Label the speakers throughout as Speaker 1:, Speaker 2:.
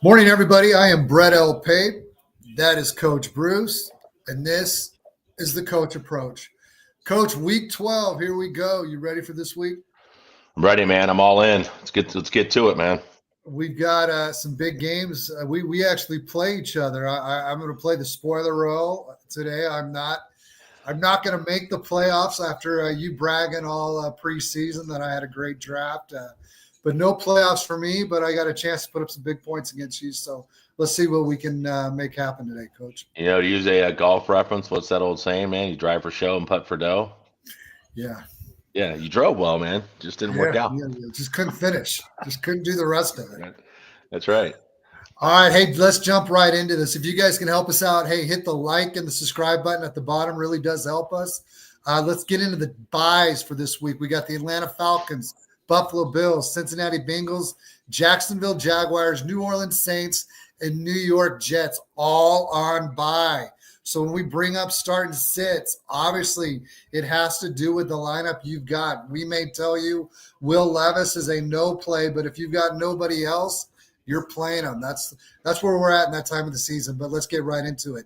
Speaker 1: Morning, everybody. I am Brett L. Pape. That is Coach Bruce, and this is the Coach Approach. Coach, week 12, here we go. You ready for this week?
Speaker 2: I'm ready, man. I'm all in. Let's get to it, man.
Speaker 1: We've got some big games. We actually play each other. I'm going to play the spoiler role today. I'm not going to make the playoffs after you bragging all preseason that I had a great draft. But no playoffs for me, but I got a chance to put up some big points against you. So let's see what we can make happen today, Coach.
Speaker 2: You know, to use a golf reference, what's that old saying, man? You drive for show and putt for dough.
Speaker 1: Yeah.
Speaker 2: Yeah, you drove well, man. Just didn't work out.
Speaker 1: Yeah, just couldn't finish. Just couldn't do the rest of it.
Speaker 2: That's right.
Speaker 1: All right, hey, let's jump right into this. If you guys can help us out, hey, hit the like and the subscribe button at the bottom. Really does help us. Let's get into the buys for this week. We got the Atlanta Falcons, Buffalo Bills, Cincinnati Bengals, Jacksonville Jaguars, New Orleans Saints, and New York Jets all on bye. So when we bring up start and sits, obviously it has to do with the lineup you've got. We may tell you Will Levis is a no play, but if you've got nobody else, you're playing them. That's where we're at in that time of the season, but let's get right into it.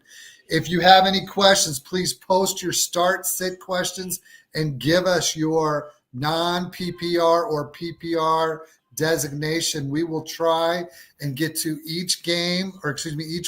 Speaker 1: If you have any questions, please post your start sit questions and give us your non-PPR or PPR designation. We will try and get to each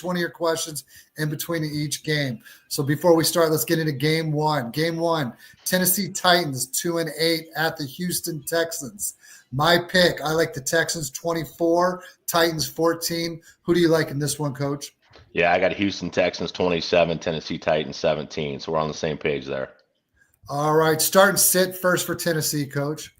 Speaker 1: one of your questions in between each game. So before we start, let's get into game one. Game one, Tennessee Titans 2-8 at the Houston Texans. My pick, I like the Texans 24, Titans 14. Who do you like in this one, Coach?
Speaker 2: Yeah, I got Houston Texans 27, Tennessee Titans 17. So we're on the same page there.
Speaker 1: All right, start and sit first for Tennessee, Coach.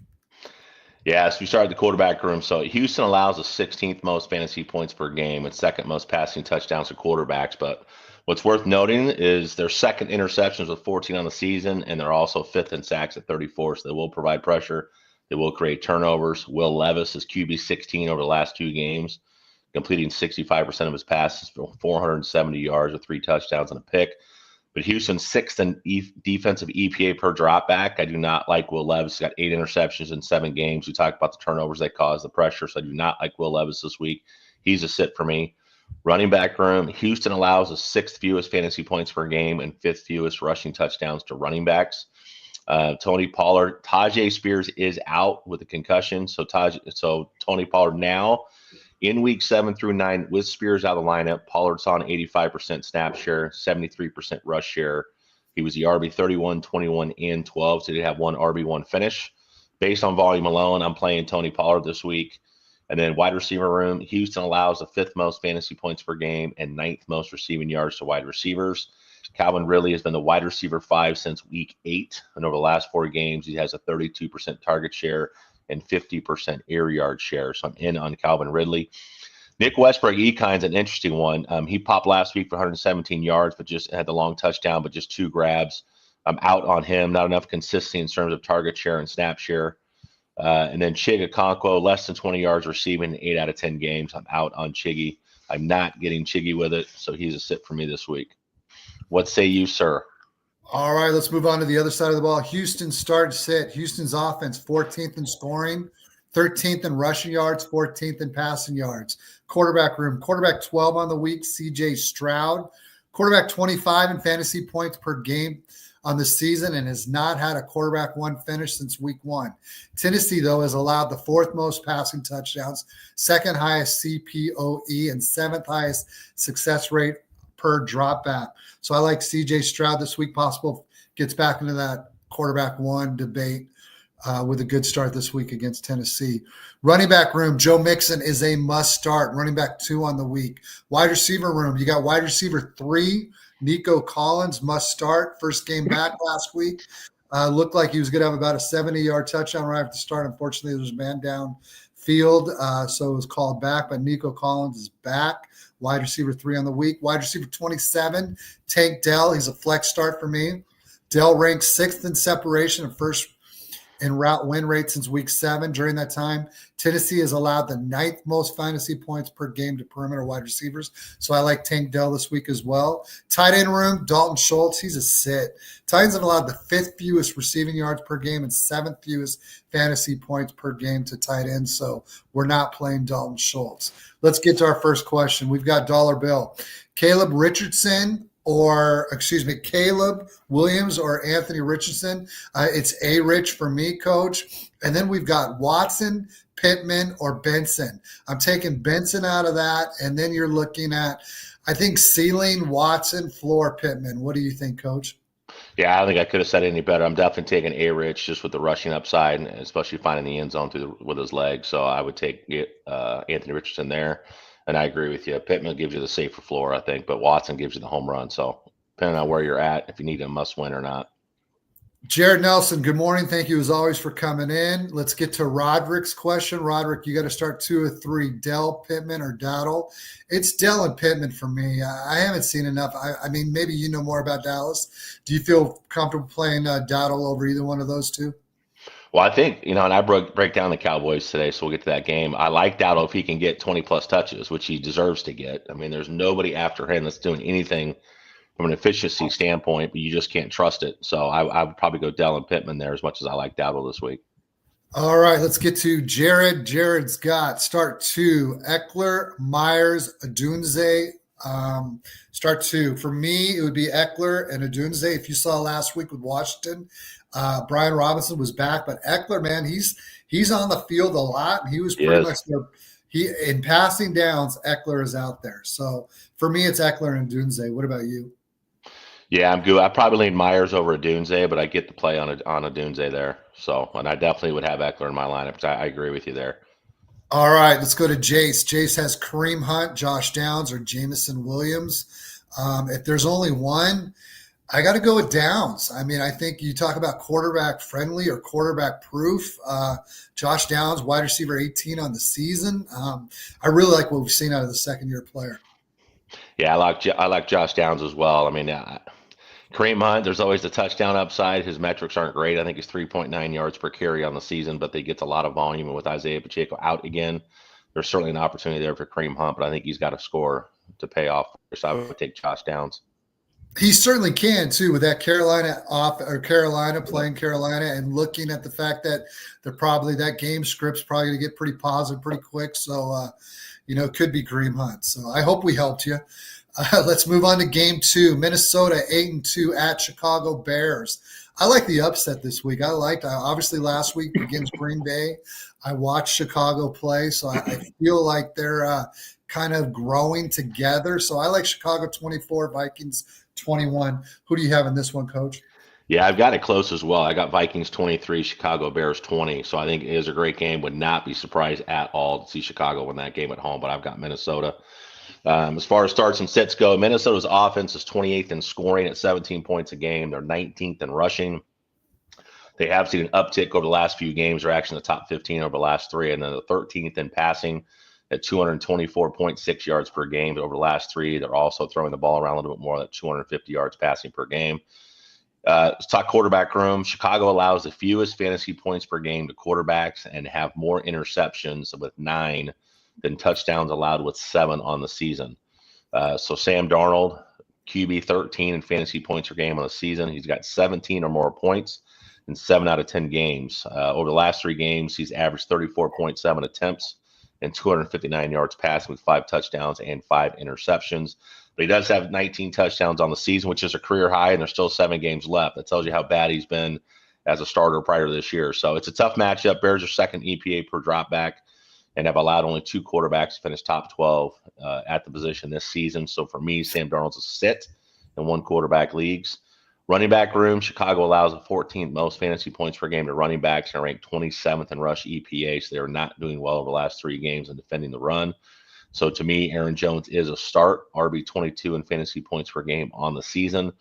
Speaker 2: Yeah, so we started the quarterback room. So Houston allows the 16th most fantasy points per game and second most passing touchdowns to quarterbacks. But what's worth noting is their second interceptions with 14 on the season, and they're also fifth in sacks at 34. So they will provide pressure. They will create turnovers. Will Levis is QB 16 over the last 2 games, completing 65% of his passes for 470 yards with 3 touchdowns and a pick. But Houston's sixth in defensive EPA per dropback. I do not like Will Levis. He's got 8 interceptions in 7 games. We talked about the turnovers they cause, the pressure. So I do not like Will Levis this week. He's a sit for me. Running back room, Houston allows the 6th fewest fantasy points per game and 5th fewest rushing touchdowns to running backs. Tony Pollard, Tajay Spears is out with a concussion. So Tony Pollard now in week 7 through 9 with Spears out of the lineup. Pollard's on 85% snap share, 73% rush share. He was the RB 31, 21, and 12. So he did have one RB1 finish. Based on volume alone, I'm playing Tony Pollard this week. And then wide receiver room, Houston allows the 5th most fantasy points per game and 9th most receiving yards to wide receivers. Calvin Ridley has been the wide receiver 5 since week 8. And over the last 4 games, he has a 32% target share and 50% air yard share. So I'm in on Calvin Ridley. Nick Westbrook-Ekin's an interesting one. He popped last week for 117 yards, but just had the long touchdown, but just 2 grabs. I'm out on him. Not enough consistency in terms of target share and snap share. And then Chig Okonkwo, less than 20 yards receiving in 8 out of 10 games. I'm out on Chiggy. I'm not getting Chiggy with it, so he's a sit for me this week. What say you, sir?
Speaker 1: All right, let's move on to the other side of the ball. Houston start sit. Houston's offense 14th in scoring, 13th in rushing yards, 14th in passing yards. Quarterback room, quarterback 12 on the week, C.J. Stroud. Quarterback 25 in fantasy points per game on the season and has not had a quarterback 1 finish since week 1. Tennessee, though, has allowed the 4th most passing touchdowns, 2nd highest CPOE, and 7th highest success rate per drop back. So I like C.J. Stroud this week. Possible gets back into that quarterback 1 debate with a good start this week against Tennessee. Running back room, Joe Mixon is a must start. Running back 2 on the week. Wide receiver room, you got wide receiver 3, Nico Collins, must start. First game back last week. Looked like he was going to have about a 70-yard touchdown right after the start. Unfortunately, there was a man down field, so it was called back, but Nico Collins is back. Wide receiver 3 on the week. Wide receiver 27, Tank Dell. He's a flex start for me. Dell ranks 6th in separation of first in route win rate since week 7. During that time, Tennessee has allowed the 9th most fantasy points per game to perimeter wide receivers. So I like Tank Dell this week as well. Tight end room, Dalton Schultz, he's a sit. Titans have allowed the 5th fewest receiving yards per game and 7th fewest fantasy points per game to tight ends. So we're not playing Dalton Schultz. Let's get to our first question. We've got dollar bill. Caleb Williams or Anthony Richardson. It's A-Rich for me, Coach. And then we've got Watson, Pittman, or Benson. I'm taking Benson out of that. And then you're looking at, I think, ceiling, Watson, floor, Pittman. What do you think, Coach?
Speaker 2: Yeah, I don't think I could have said it any better. I'm definitely taking A-Rich just with the rushing upside, and especially finding the end zone with his legs. So I would take Anthony Richardson there. And I agree with you. Pittman gives you the safer floor, I think, but Watson gives you the home run. So depending on where you're at, if you need a must win or not.
Speaker 1: Jared Nelson, good morning. Thank you as always for coming in. Let's get to Roderick's question. Roderick, you got to start 2 or 3. Dell, Pittman, or Dowdle? It's Dell and Pittman for me. I haven't seen enough. I mean, maybe you know more about Dallas. Do you feel comfortable playing Dowdle over either one of those two?
Speaker 2: Well, I think, and I break down the Cowboys today, so we'll get to that game. I like Dowdle if he can get 20-plus touches, which he deserves to get. I mean, there's nobody after him that's doing anything from an efficiency standpoint, but you just can't trust it. So I would probably go Dell and Pittman there as much as I like Dowdle this week.
Speaker 1: All right, let's get to Jared. Jared's got start 2, Eckler, Myers, Odunze. Start 2. For me, it would be Eckler and Odunze. If you saw last week with Washington, Brian Robinson was back, but Eckler, man, he's on the field a lot. He was pretty much there. In passing downs, Eckler is out there. So for me, it's Eckler and Odunze. What about you?
Speaker 2: Yeah, I'm good. I probably lean Myers over Odunze, but I get the play on Odunze there. So, and I definitely would have Eckler in my lineup. I agree with you there.
Speaker 1: All right, let's go to Jace. Jace has Kareem Hunt, Josh Downs, or Jamison Williams. If there's only one, I got to go with Downs. I mean, I think you talk about quarterback friendly or quarterback proof. Josh Downs, wide receiver 18 on the season. I really like what we've seen out of the second-year player.
Speaker 2: Yeah, I like Josh Downs as well. I mean, Kareem Hunt, there's always the touchdown upside. His metrics aren't great. I think he's 3.9 yards per carry on the season, but they get a lot of volume. And with Isaiah Pacheco out again, there's certainly an opportunity there for Kareem Hunt, but I think he's got to score to pay off. So I would take Josh Downs.
Speaker 1: He certainly can too, with that Carolina playing Carolina, and looking at the fact that that game script's probably going to get pretty positive pretty quick. So, it could be Kareem Hunt. So I hope we helped you. Let's move on to game 2. Minnesota 8-2 at Chicago Bears. I like the upset this week. Obviously last week against Green Bay, I watched Chicago play, so I feel like they're kind of growing together. So I like Chicago 24, Vikings 21. Who do you have in this one, Coach?
Speaker 2: Yeah, I've got it close as well. I got Vikings 23, Chicago Bears 20. So I think it is a great game. Would not be surprised at all to see Chicago win that game at home, but I've got Minnesota. As far as starts and sits go, Minnesota's offense is 28th in scoring at 17 points a game. They're 19th in rushing. They have seen an uptick over the last few games. They're actually in the top 15 over the last 3, and then the 13th in passing at 224.6 yards per game. But over the last 3, they're also throwing the ball around a little bit more, at 250 yards passing per game. Let's talk quarterback room. Chicago allows the fewest fantasy points per game to quarterbacks and have more interceptions with 9 than touchdowns allowed with 7 on the season. So Sam Darnold, QB 13 in fantasy points per game on the season. He's got 17 or more points in 7 out of 10 games. Over the last 3 games, he's averaged 34.7 attempts and 259 yards passing with 5 touchdowns and 5 interceptions. But he does have 19 touchdowns on the season, which is a career high, and there's still 7 games left. That tells you how bad he's been as a starter prior to this year. So it's a tough matchup. Bears are second EPA per dropback and have allowed only 2 quarterbacks to finish top 12 at the position this season. So for me, Sam Darnold's a sit in 1 quarterback leagues. Running back room, Chicago allows the 14th most fantasy points per game to running backs and are ranked 27th in rush EPA. So they're not doing well over the last 3 games in defending the run. So to me, Aaron Jones is a start, RB22 in fantasy points per game on the season.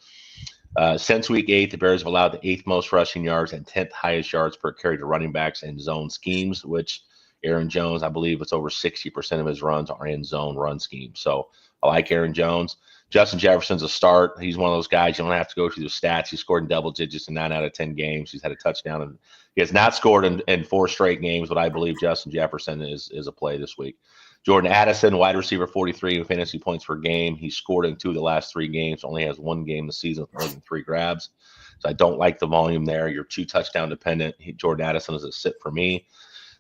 Speaker 2: Since week 8, the Bears have allowed the 8th most rushing yards and 10th highest yards per carry to running backs in zone schemes, which Aaron Jones, I believe it's over 60% of his runs are in zone run schemes. So I like Aaron Jones. Justin Jefferson's a start. He's one of those guys you don't have to go through the stats. He scored in double digits in 9 out of 10 games. He's had a touchdown in He has not scored in 4 straight games, but I believe Justin Jefferson is a play this week. Jordan Addison, wide receiver, 43 fantasy points per game. He scored in 2 of the last 3 games. Only has 1 game this season with more than 3 grabs. So I don't like the volume there. You're 2 touchdown dependent. Jordan Addison is a sit for me.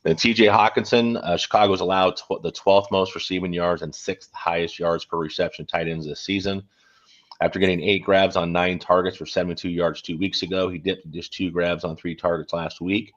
Speaker 2: Then T.J. Hawkinson, Chicago's allowed the 12th most receiving yards and 6th highest yards per reception tight ends this season. After getting 8 grabs on 9 targets for 72 yards 2 weeks ago, he dipped just 2 grabs on 3 targets last week.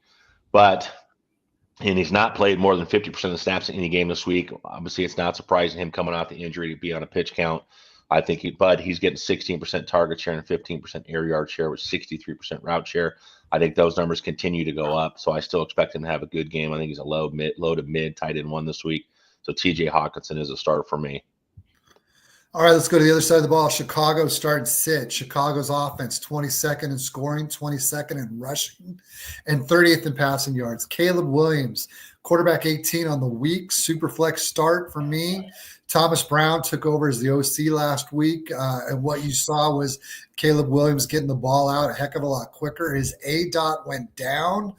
Speaker 2: And he's not played more than 50% of the snaps in any game this week. Obviously, it's not surprising him coming off the injury to be on a pitch count. I think he's getting 16% target share and 15% air yard share with 63% route share. I think those numbers continue to go up, so I still expect him to have a good game. I think he's a low to mid tight end 1 this week. So T.J. Hawkinson is a starter for me.
Speaker 1: All right, let's go to the other side of the ball. Chicago starting sit. Chicago's offense, 22nd in scoring, 22nd in rushing, and 30th in passing yards. Caleb Williams, quarterback 18 on the week, super flex start for me. Thomas Brown took over as the OC last week, and what you saw was Caleb Williams getting the ball out a heck of a lot quicker. His ADOT went down,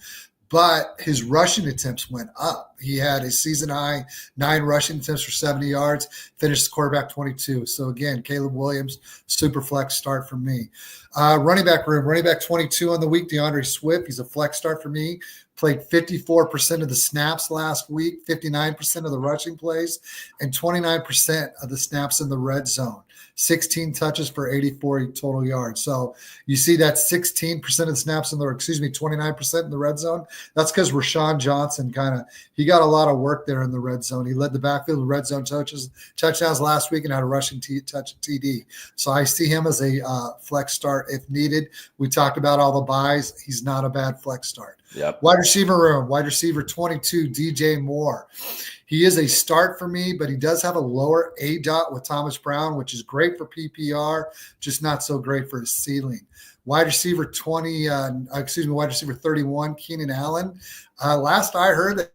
Speaker 1: but his rushing attempts went up. He had a season-high 9 rushing attempts for 70 yards, finished the quarterback 22. So, again, Caleb Williams, super flex start for me. Running back room, running back 22 on the week, DeAndre Swift. He's a flex start for me. Played 54% of the snaps last week, 59% of the rushing plays, and 29% of the snaps in the red zone. 16 touches for 84 total yards. So you see that 16% of the snaps 29% in the red zone. That's because Rashawn Johnson he got a lot of work there in the red zone. He led the backfield with red zone touchdowns last week and had a rushing TD. So I see him as a flex start if needed. We talked about all the buys. He's not a bad flex start.
Speaker 2: Yep.
Speaker 1: Wide receiver room, wide receiver 22, DJ Moore. He is a start for me, but he does have a lower ADOT with Thomas Brown, which is great for PPR, just not so great for his ceiling. Wide receiver 31, Keenan Allen. Last I heard that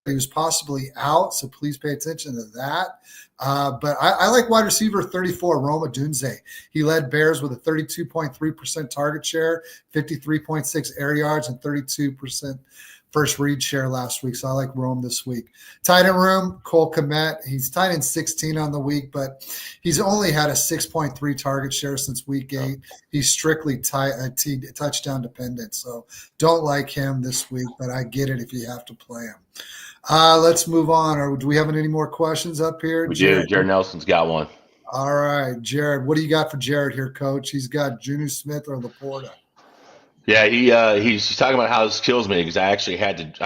Speaker 1: he was possibly out, so please pay attention to that. But I like wide receiver 34, Roma Dunze. He led Bears with a 32.3% target share, 53.6 air yards, and 32% first read share last week. So I like Rome this week. Tight end room, Cole Kmet. He's tight end 16 on the week, but he's only had a 6.3 target share since week 8. He's strictly touchdown dependent. So don't like him this week, but I get it if you have to play him. Let's move on. Or do we have any more questions up here?
Speaker 2: We do. Jared Nelson's got one.
Speaker 1: All right, Jared. What do you got for Jared here, Coach? He's got Juju Smith or Laporta.
Speaker 2: Yeah, he's talking about how this kills me because I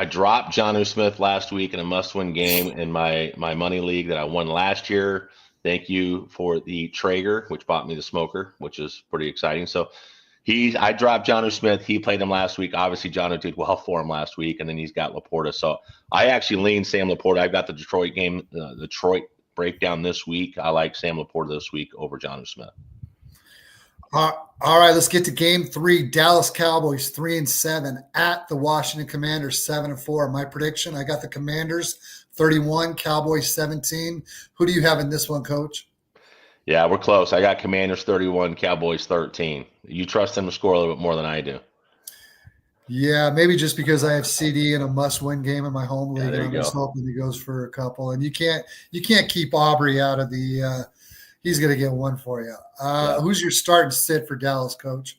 Speaker 2: dropped Jonnu Smith last week in a must-win game in my money league that I won last year. Thank you for the Traeger, which bought me the smoker, which is pretty exciting. So I dropped Jonnu Smith. He played him last week. Obviously, Jonnu did well for him last week, and then he's got Laporta. So I actually lean Sam Laporta. I've got the Detroit game, the Detroit breakdown this week. I like Sam Laporta this week over Jonnu Smith.
Speaker 1: All right, let's get to game 3. Dallas Cowboys 3-7 at the Washington Commanders 7-4. My prediction: I got the Commanders 31, Cowboys 17. Who do you have in this one, Coach?
Speaker 2: Yeah, we're close. I got Commanders 31, Cowboys 13. You trust them to score a little bit more than I do.
Speaker 1: Yeah, maybe just because I have CD in a must-win game in my home league, and I'm just hoping he goes for a couple. And you can't keep Aubrey out of the. He's going to get one for you. Who's your start and sit for Dallas, Coach?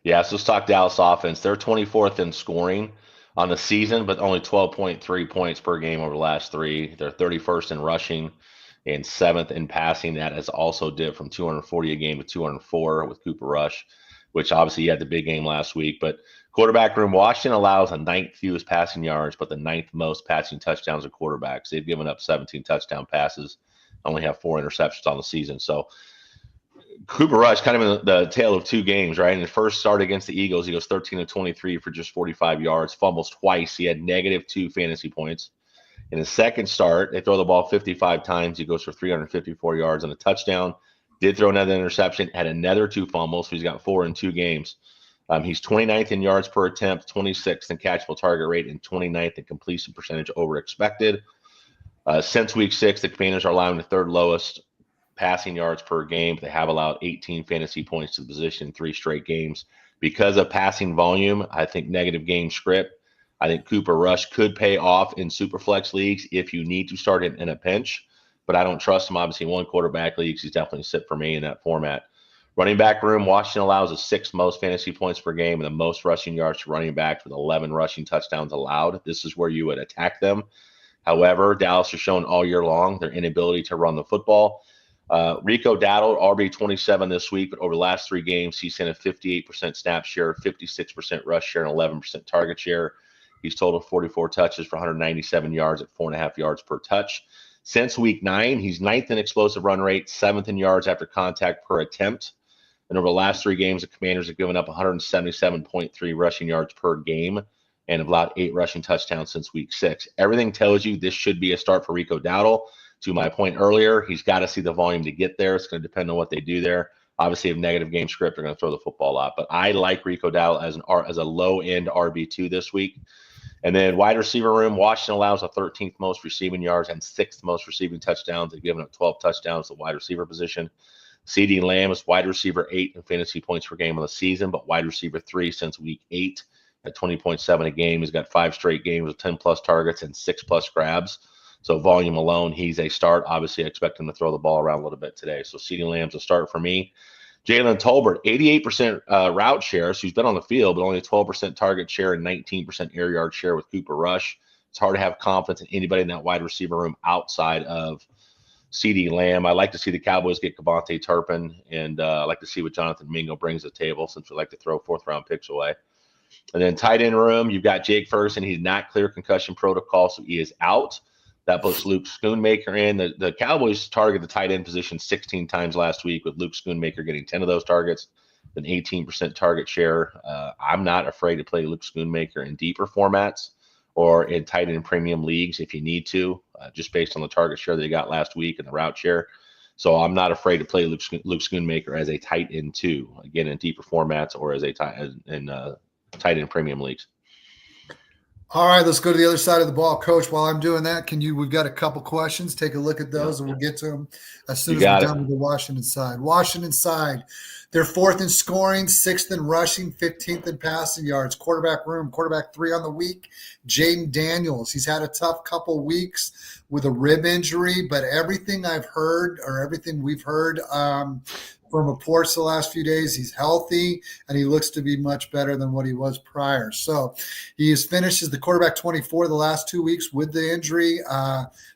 Speaker 2: Yeah, so let's talk Dallas offense. They're 24th in scoring on the season, but only 12.3 points per game over the last 3. They're 31st in rushing and 7th in passing. That has also dipped from 240 a game to 204 with Cooper Rush, which obviously he had the big game last week. But quarterback room, Washington allows the 9th fewest passing yards, but the 9th most passing touchdowns of quarterbacks. They've given up 17 touchdown passes, only have 4 interceptions on the season. So Cooper Rush kind of in the tale of 2 games, right? In the first start against the Eagles, he goes 13 of 23 for just 45 yards, fumbles twice. He had -2 fantasy points. In his second start, they throw the ball 55 times. He goes for 354 yards and a touchdown. Did throw another interception, had another 2 fumbles, so he's got 4 in 2 games. He's 29th in yards per attempt, 26th in catchable target rate, and 29th in completion percentage over expected. Since week 6, the Commanders are allowing the 3rd lowest passing yards per game. They have allowed 18 fantasy points to the position in 3 straight games. Because of passing volume, I think negative game script. I think Cooper Rush could pay off in Superflex leagues if you need to start it in a pinch, but I don't trust him. Obviously, 1 quarterback leagues, he's definitely sit for me in that format. Running back room, Washington allows the 6th most fantasy points per game and the most rushing yards to running backs with 11 rushing touchdowns allowed. This is where you would attack them. However, Dallas has shown all year long their inability to run the football. Rico Dowdle, RB27 this week, but over the last 3 games, he's seen a 58% snap share, 56% rush share, and 11% target share. He's totaled 44 touches for 197 yards at 4.5 yards per touch. Since week 9, he's 9th in explosive run rate, 7th in yards after contact per attempt. And over the last 3 games, the Commanders have given up 177.3 rushing yards per game and have allowed 8 rushing touchdowns since week 6. Everything tells you this should be a start for Rico Dowdle. To my point earlier, he's got to see the volume to get there. It's going to depend on what they do there. Obviously, if negative game script, they're going to throw the football a lot. But I like Rico Dowdle as a low-end RB2 this week. And then wide receiver room, Washington allows the 13th most receiving yards and 6th most receiving touchdowns. They've given up 12 touchdowns to the wide receiver position. CeeDee Lamb is wide receiver 8 in fantasy points per game on the season, but wide receiver 3 since week 8 at 20.7 a game. He's got 5 straight games with 10-plus targets and 6-plus grabs. So volume alone, he's a start. Obviously, I expect him to throw the ball around a little bit today. So CeeDee Lamb's a start for me. Jalen Tolbert, 88% route share. So he's been on the field, but only a 12% target share and 19% air yard share with Cooper Rush. It's hard to have confidence in anybody in that wide receiver room outside of CeeDee Lamb. I like to see the Cowboys get Kevontae Turpin, and I like to see what Jonathan Mingo brings to the table since we like to throw 4th-round picks away. And then tight end room, you've got Jake Ferguson. He's not clear concussion protocol, so he is out. That puts Luke Schoonmaker in. The Cowboys target the tight end position 16 times last week, with Luke Schoonmaker getting 10 of those targets, an 18% target share. I'm not afraid to play Luke Schoonmaker in deeper formats or in tight end premium leagues if you need to, just based on the target share that he got last week and the route share. So I'm not afraid to play Luke Schoonmaker as a tight end too, again, in deeper formats or as a tight end premium leagues.
Speaker 1: All right, let's go to the other side of the ball. Coach, while I'm doing that, we've got a couple questions. Take a look at those, and we'll get to them as soon as we're done with the Washington side. Washington side, they're 4th in scoring, 6th in rushing, 15th in passing yards. Quarterback room, quarterback 3 on the week, Jaden Daniels. He's had a tough couple weeks with a rib injury, but everything I've heard, or everything we've heard from reports the last few days, he's healthy, and he looks to be much better than what he was prior. So he has finished as the quarterback 24 the last 2 weeks with the injury.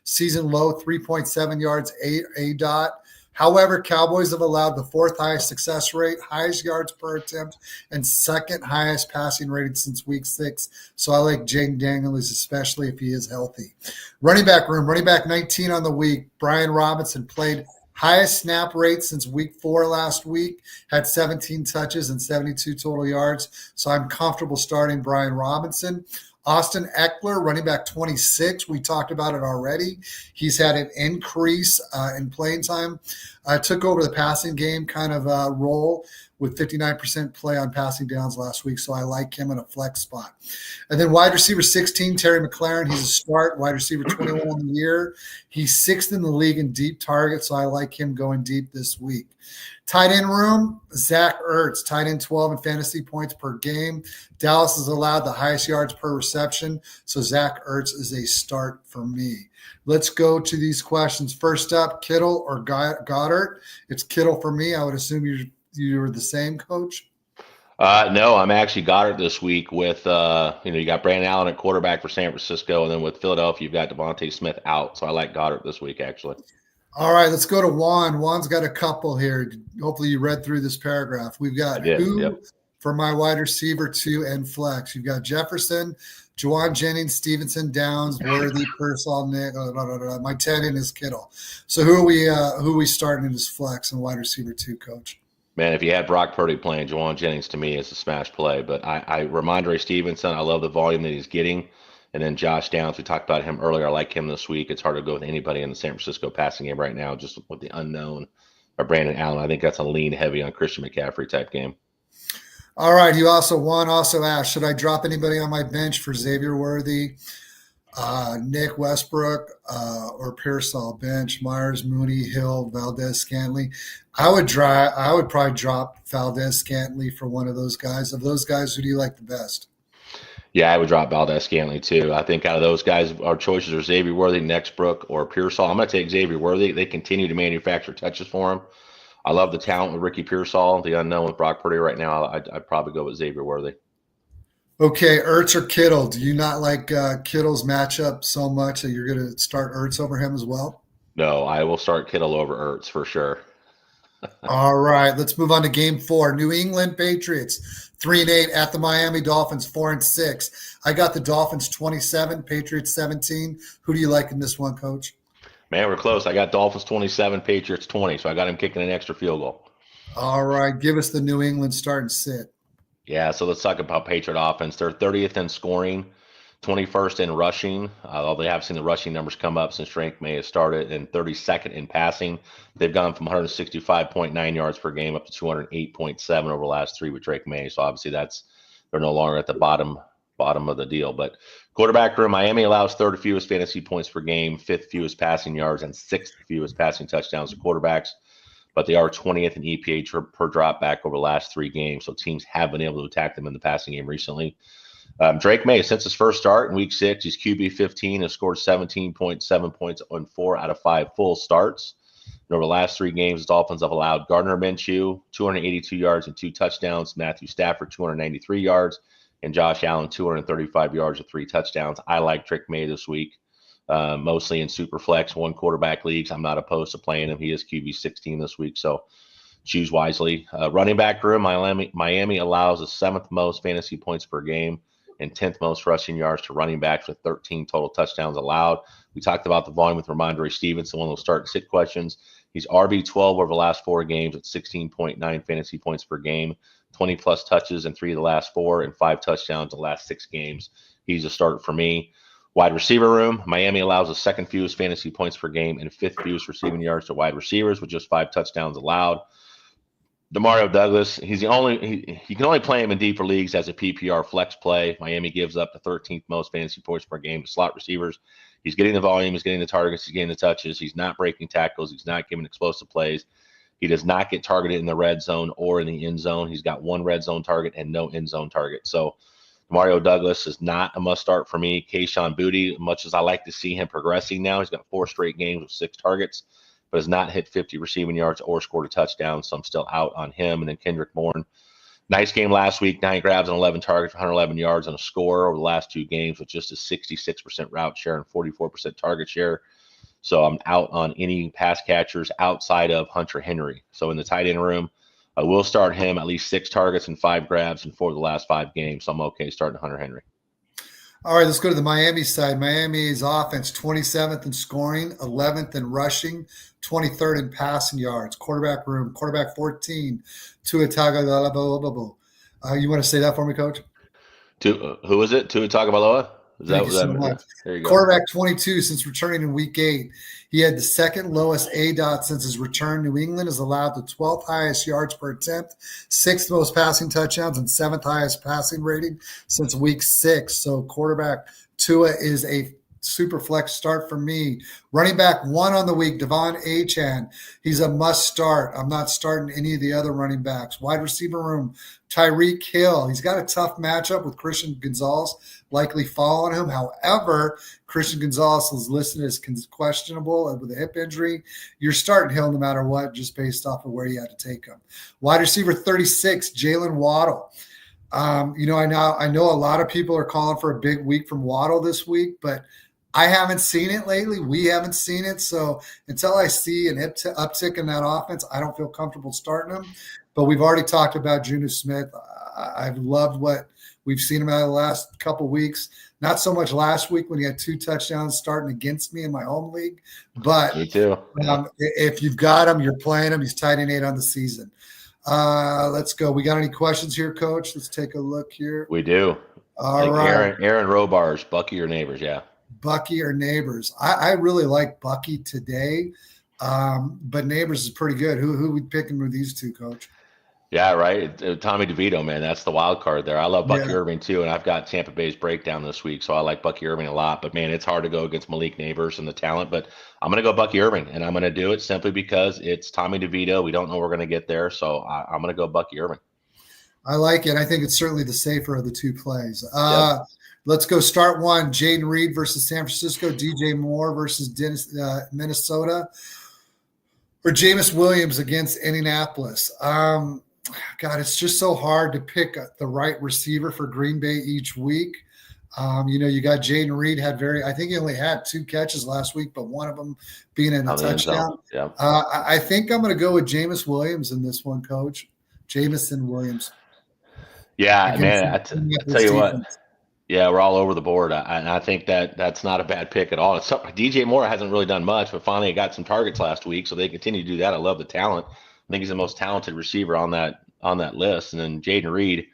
Speaker 1: Season low, 3.7 yards, a dot. However, Cowboys have allowed the 4th highest success rate, highest yards per attempt, and 2nd highest passing rating since week 6. So I like Jaden Daniels, especially if he is healthy. Running back room, running back 19 on the week. Brian Robinson played highest snap rate since week 4 last week, had 17 touches and 72 total yards. So I'm comfortable starting Brian Robinson. Austin Eckler, running back 26. We talked about it already. He's had an increase in playing time. Took over the passing game kind of role with 59% play on passing downs last week. So I like him in a flex spot. And then wide receiver 16, Terry McLaurin. He's a start. Wide receiver 21 on the year. He's 6th in the league in deep targets. So I like him going deep this week. Tight end room, Zach Ertz, tight end 12 in fantasy points per game. Dallas has allowed the highest yards per reception, so Zach Ertz is a start for me. Let's go to these questions. First up, Kittle or Goddard? It's Kittle for me. I would assume you're the same, Coach?
Speaker 2: No, I'm actually Goddard this week with, you got Brandon Allen at quarterback for San Francisco, and then with Philadelphia, you've got Devontae Smith out. So I like Goddard this week, actually.
Speaker 1: All right, let's go to Juan. Juan's got a couple here. Hopefully you read through this paragraph. We've got for my wide receiver 2 and flex. You've got Jefferson, Juwan Jennings, Stevenson, Downs, Worthy, Pearsall, Nick. My 10 in is Kittle. So who are we starting in his flex and wide receiver 2, Coach?
Speaker 2: Man, if you had Brock Purdy playing, Juwan Jennings to me is a smash play. But I Ramondre Stevenson, I love the volume that he's getting. And then Josh Downs, we talked about him earlier. I like him this week. It's hard to go with anybody in the San Francisco passing game right now, just with the unknown or Brandon Allen. I think that's a lean heavy on Christian McCaffrey type game.
Speaker 1: All right. Juan also asked, should I drop anybody on my bench for Xavier Worthy? Nick Westbrook or Pearsall bench, Myers, Mooney, Hill, Valdez, Scantley. I would probably drop Valdez, Scantley for one of those guys. Of those guys, who do you like the best?
Speaker 2: Yeah, I would drop Valdez Scantling too. I think out of those guys, our choices are Xavier Worthy, Nextbrook, or Pearsall. I'm going to take Xavier Worthy. They continue to manufacture touches for him. I love the talent with Ricky Pearsall, the unknown with Brock Purdy right now. I'd probably go with Xavier Worthy.
Speaker 1: Okay, Ertz or Kittle? Do you not like Kittle's matchup so much that you're going to start Ertz over him as well?
Speaker 2: No, I will start Kittle over Ertz for sure.
Speaker 1: All right, let's move on to Game 4. New England Patriots 3-8 at the Miami Dolphins 4-6. I got the Dolphins 27, Patriots 17. Who do you like in this one, Coach?
Speaker 2: Man, we're close. I got Dolphins 27, Patriots 20, so I got him kicking an extra field goal.
Speaker 1: All right, give us the New England start and sit.
Speaker 2: Yeah, so let's talk about Patriot offense. They're 30th in scoring, 21st in rushing. Although they have seen the rushing numbers come up since Drake May has started, and 32nd in passing. They've gone from 165.9 yards per game up to 208.7 over the last three with Drake May. So obviously they're no longer at the bottom of the deal. But quarterback room, Miami allows third fewest fantasy points per game, fifth fewest passing yards, and sixth fewest passing touchdowns to quarterbacks. But they are 20th in EPA per drop back over the last three games. So teams have been able to attack them in the passing game recently. Drake May, since his first start in week 6, he's QB 15, has scored 17.7 points on 4 out of 5 full starts. And over the last three games, the Dolphins have allowed Gardner Minshew 282 yards and 2 touchdowns, Matthew Stafford 293 yards, and Josh Allen 235 yards with 3 touchdowns. I like Drake May this week, mostly in super flex, one quarterback leagues. I'm not opposed to playing him. He is QB 16 this week, so choose wisely. Running back room, Miami allows the 7th most fantasy points per game and 10th most rushing yards to running backs with 13 total touchdowns allowed. We talked about the volume with Ramondre Stevenson, one of those start and sit questions. He's RB12 over the last 4 games at 16.9 fantasy points per game, 20 plus touches in 3 of the last 4, and 5 touchdowns in the last 6 games. He's a start for me. Wide receiver room, Miami allows the 2nd fewest fantasy points per game and 5th fewest receiving yards to wide receivers with just 5 touchdowns allowed. Demario Douglas, you can only play him in deeper leagues as a PPR flex play. Miami gives up the 13th most fantasy points per game to slot receivers. He's getting the volume, he's getting the targets, he's getting the touches. He's not breaking tackles, he's not giving explosive plays. He does not get targeted in the red zone or in the end zone. He's got 1 red zone target and no end zone target. So Demario Douglas is not a must start for me. Kayshon Boutte, much as I like to see him progressing now, he's got 4 straight games with 6 targets, but has not hit 50 receiving yards or scored a touchdown, so I'm still out on him. And then Kendrick Bourne, nice game last week, 9 grabs and 11 targets, 111 yards and a score over the last 2 games with just a 66% route share and 44% target share. So I'm out on any pass catchers outside of Hunter Henry. So in the tight end room, I will start him at least 6 targets and 5 grabs in 4 of the last 5 games. So I'm okay starting Hunter Henry.
Speaker 1: All right, let's go to the Miami side. Miami's offense, 27th in scoring, 11th in rushing, 23rd in passing yards. Quarterback room, quarterback 14, Tua Tagovailoa. You want to say that for me, Coach?
Speaker 2: Who is it? Tua Tagovailoa?
Speaker 1: Thank you so much.
Speaker 2: There you go.
Speaker 1: Quarterback 22 since returning in week 8. He had the 2nd lowest ADOT since his return. New England has allowed the 12th highest yards per attempt, 6th most passing touchdowns, and 7th highest passing rating since week 6. So quarterback Tua is a super flex start for me. Running back 1 on the week, Devon Achane. He's a must start. I'm not starting any of the other running backs. Wide receiver room, Tyreek Hill. He's got a tough matchup with Christian Gonzalez likely following him. However, Christian Gonzalez is listed as questionable with a hip injury. You're starting Hill no matter what, just based off of where you had to take him. Wide receiver 36, Jalen Waddle. I know a lot of people are calling for a big week from Waddle this week, but I haven't seen it lately. We haven't seen it. So until I see an uptick in that offense, I don't feel comfortable starting him. But we've already talked about Juju Smith. I've loved what we've seen him out of the last couple of weeks. Not so much last week when he had 2 touchdowns starting against me in my home league. But
Speaker 2: me too.
Speaker 1: If you've got him, you're playing him. He's tight end 8 on the season. Let's go. We got any questions here, Coach? Let's take a look here.
Speaker 2: We do.
Speaker 1: All right.
Speaker 2: Aaron Robars, Bucky or Neighbors, yeah.
Speaker 1: Bucky or Neighbors. I really like Bucky today, but Neighbors is pretty good. Who we picking with these two, Coach?
Speaker 2: Yeah, right. Tommy DeVito, man, that's the wild card there. I love Bucky
Speaker 1: Yeah,
Speaker 2: Irving too, and I've got Tampa Bay's breakdown this week, so I like Bucky Irving a lot. But man, it's hard to go against Malik Neighbors and the talent. But I'm going to go Bucky Irving, and I'm going to do it simply because it's Tommy DeVito. We don't know we're going to get there, so I'm going to go Bucky Irving.
Speaker 1: I like it. I think it's certainly the safer of the two plays.
Speaker 2: Yep.
Speaker 1: Let's go start one. Jaden Reed versus San Francisco, DJ Moore versus Minnesota, or Jameis Williams against Indianapolis. God, it's just so hard to pick the right receiver for Green Bay each week. You got Jaden Reed I think he only had 2 catches last week, but one of them being in a
Speaker 2: On the end zone.
Speaker 1: touchdown.
Speaker 2: Yeah.
Speaker 1: I think I'm going to go with Jameis Williams in this one, Coach. Jamison Williams.
Speaker 2: Yeah, man. I tell you what.
Speaker 1: Defense.
Speaker 2: Yeah, we're all over the board. I think that's not a bad pick at all. DJ Moore hasn't really done much, but finally got some targets last week, so they continue to do that. I love the talent. I think he's the most talented receiver on that list. And then Jaden Reed,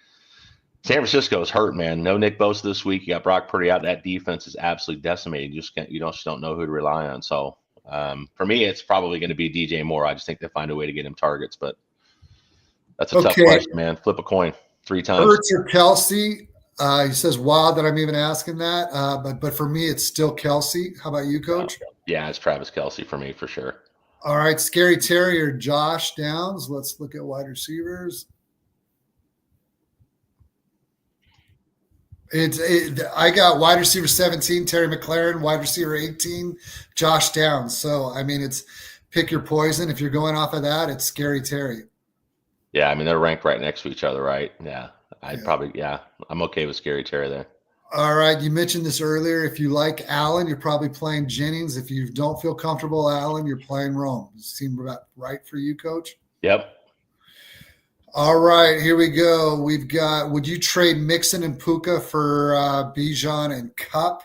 Speaker 2: San Francisco is hurt, man. No Nick Bosa this week. You got Brock Purdy out. That defense is absolutely decimated. You just don't know who to rely on. So for me, it's probably going to be DJ Moore. I just think they find a way to get him targets, but that's a tough question, man. Flip a coin 3 times.
Speaker 1: Hurts or Kelsey? He says, "Wow, that I'm even asking that." But for me, it's still Kelsey. How about you, Coach?
Speaker 2: Yeah, it's Travis Kelsey for me for sure.
Speaker 1: All right, Scary Terry or Josh Downs. Let's look at wide receivers. I got wide receiver 17, Terry McLaurin, wide receiver 18, Josh Downs. So, I mean, it's pick your poison. If you're going off of that, it's Scary Terry.
Speaker 2: Yeah, I mean, they're ranked right next to each other, right? Yeah. I'm okay with Scary Terry there.
Speaker 1: All right. You mentioned this earlier. If you like Allen, you're probably playing Jennings. If you don't feel comfortable, Allen, you're playing Rome. Does it seem about right for you, Coach?
Speaker 2: Yep.
Speaker 1: All right. Here we go. We've got, would you trade Mixon and Puka for Bijan and Cup?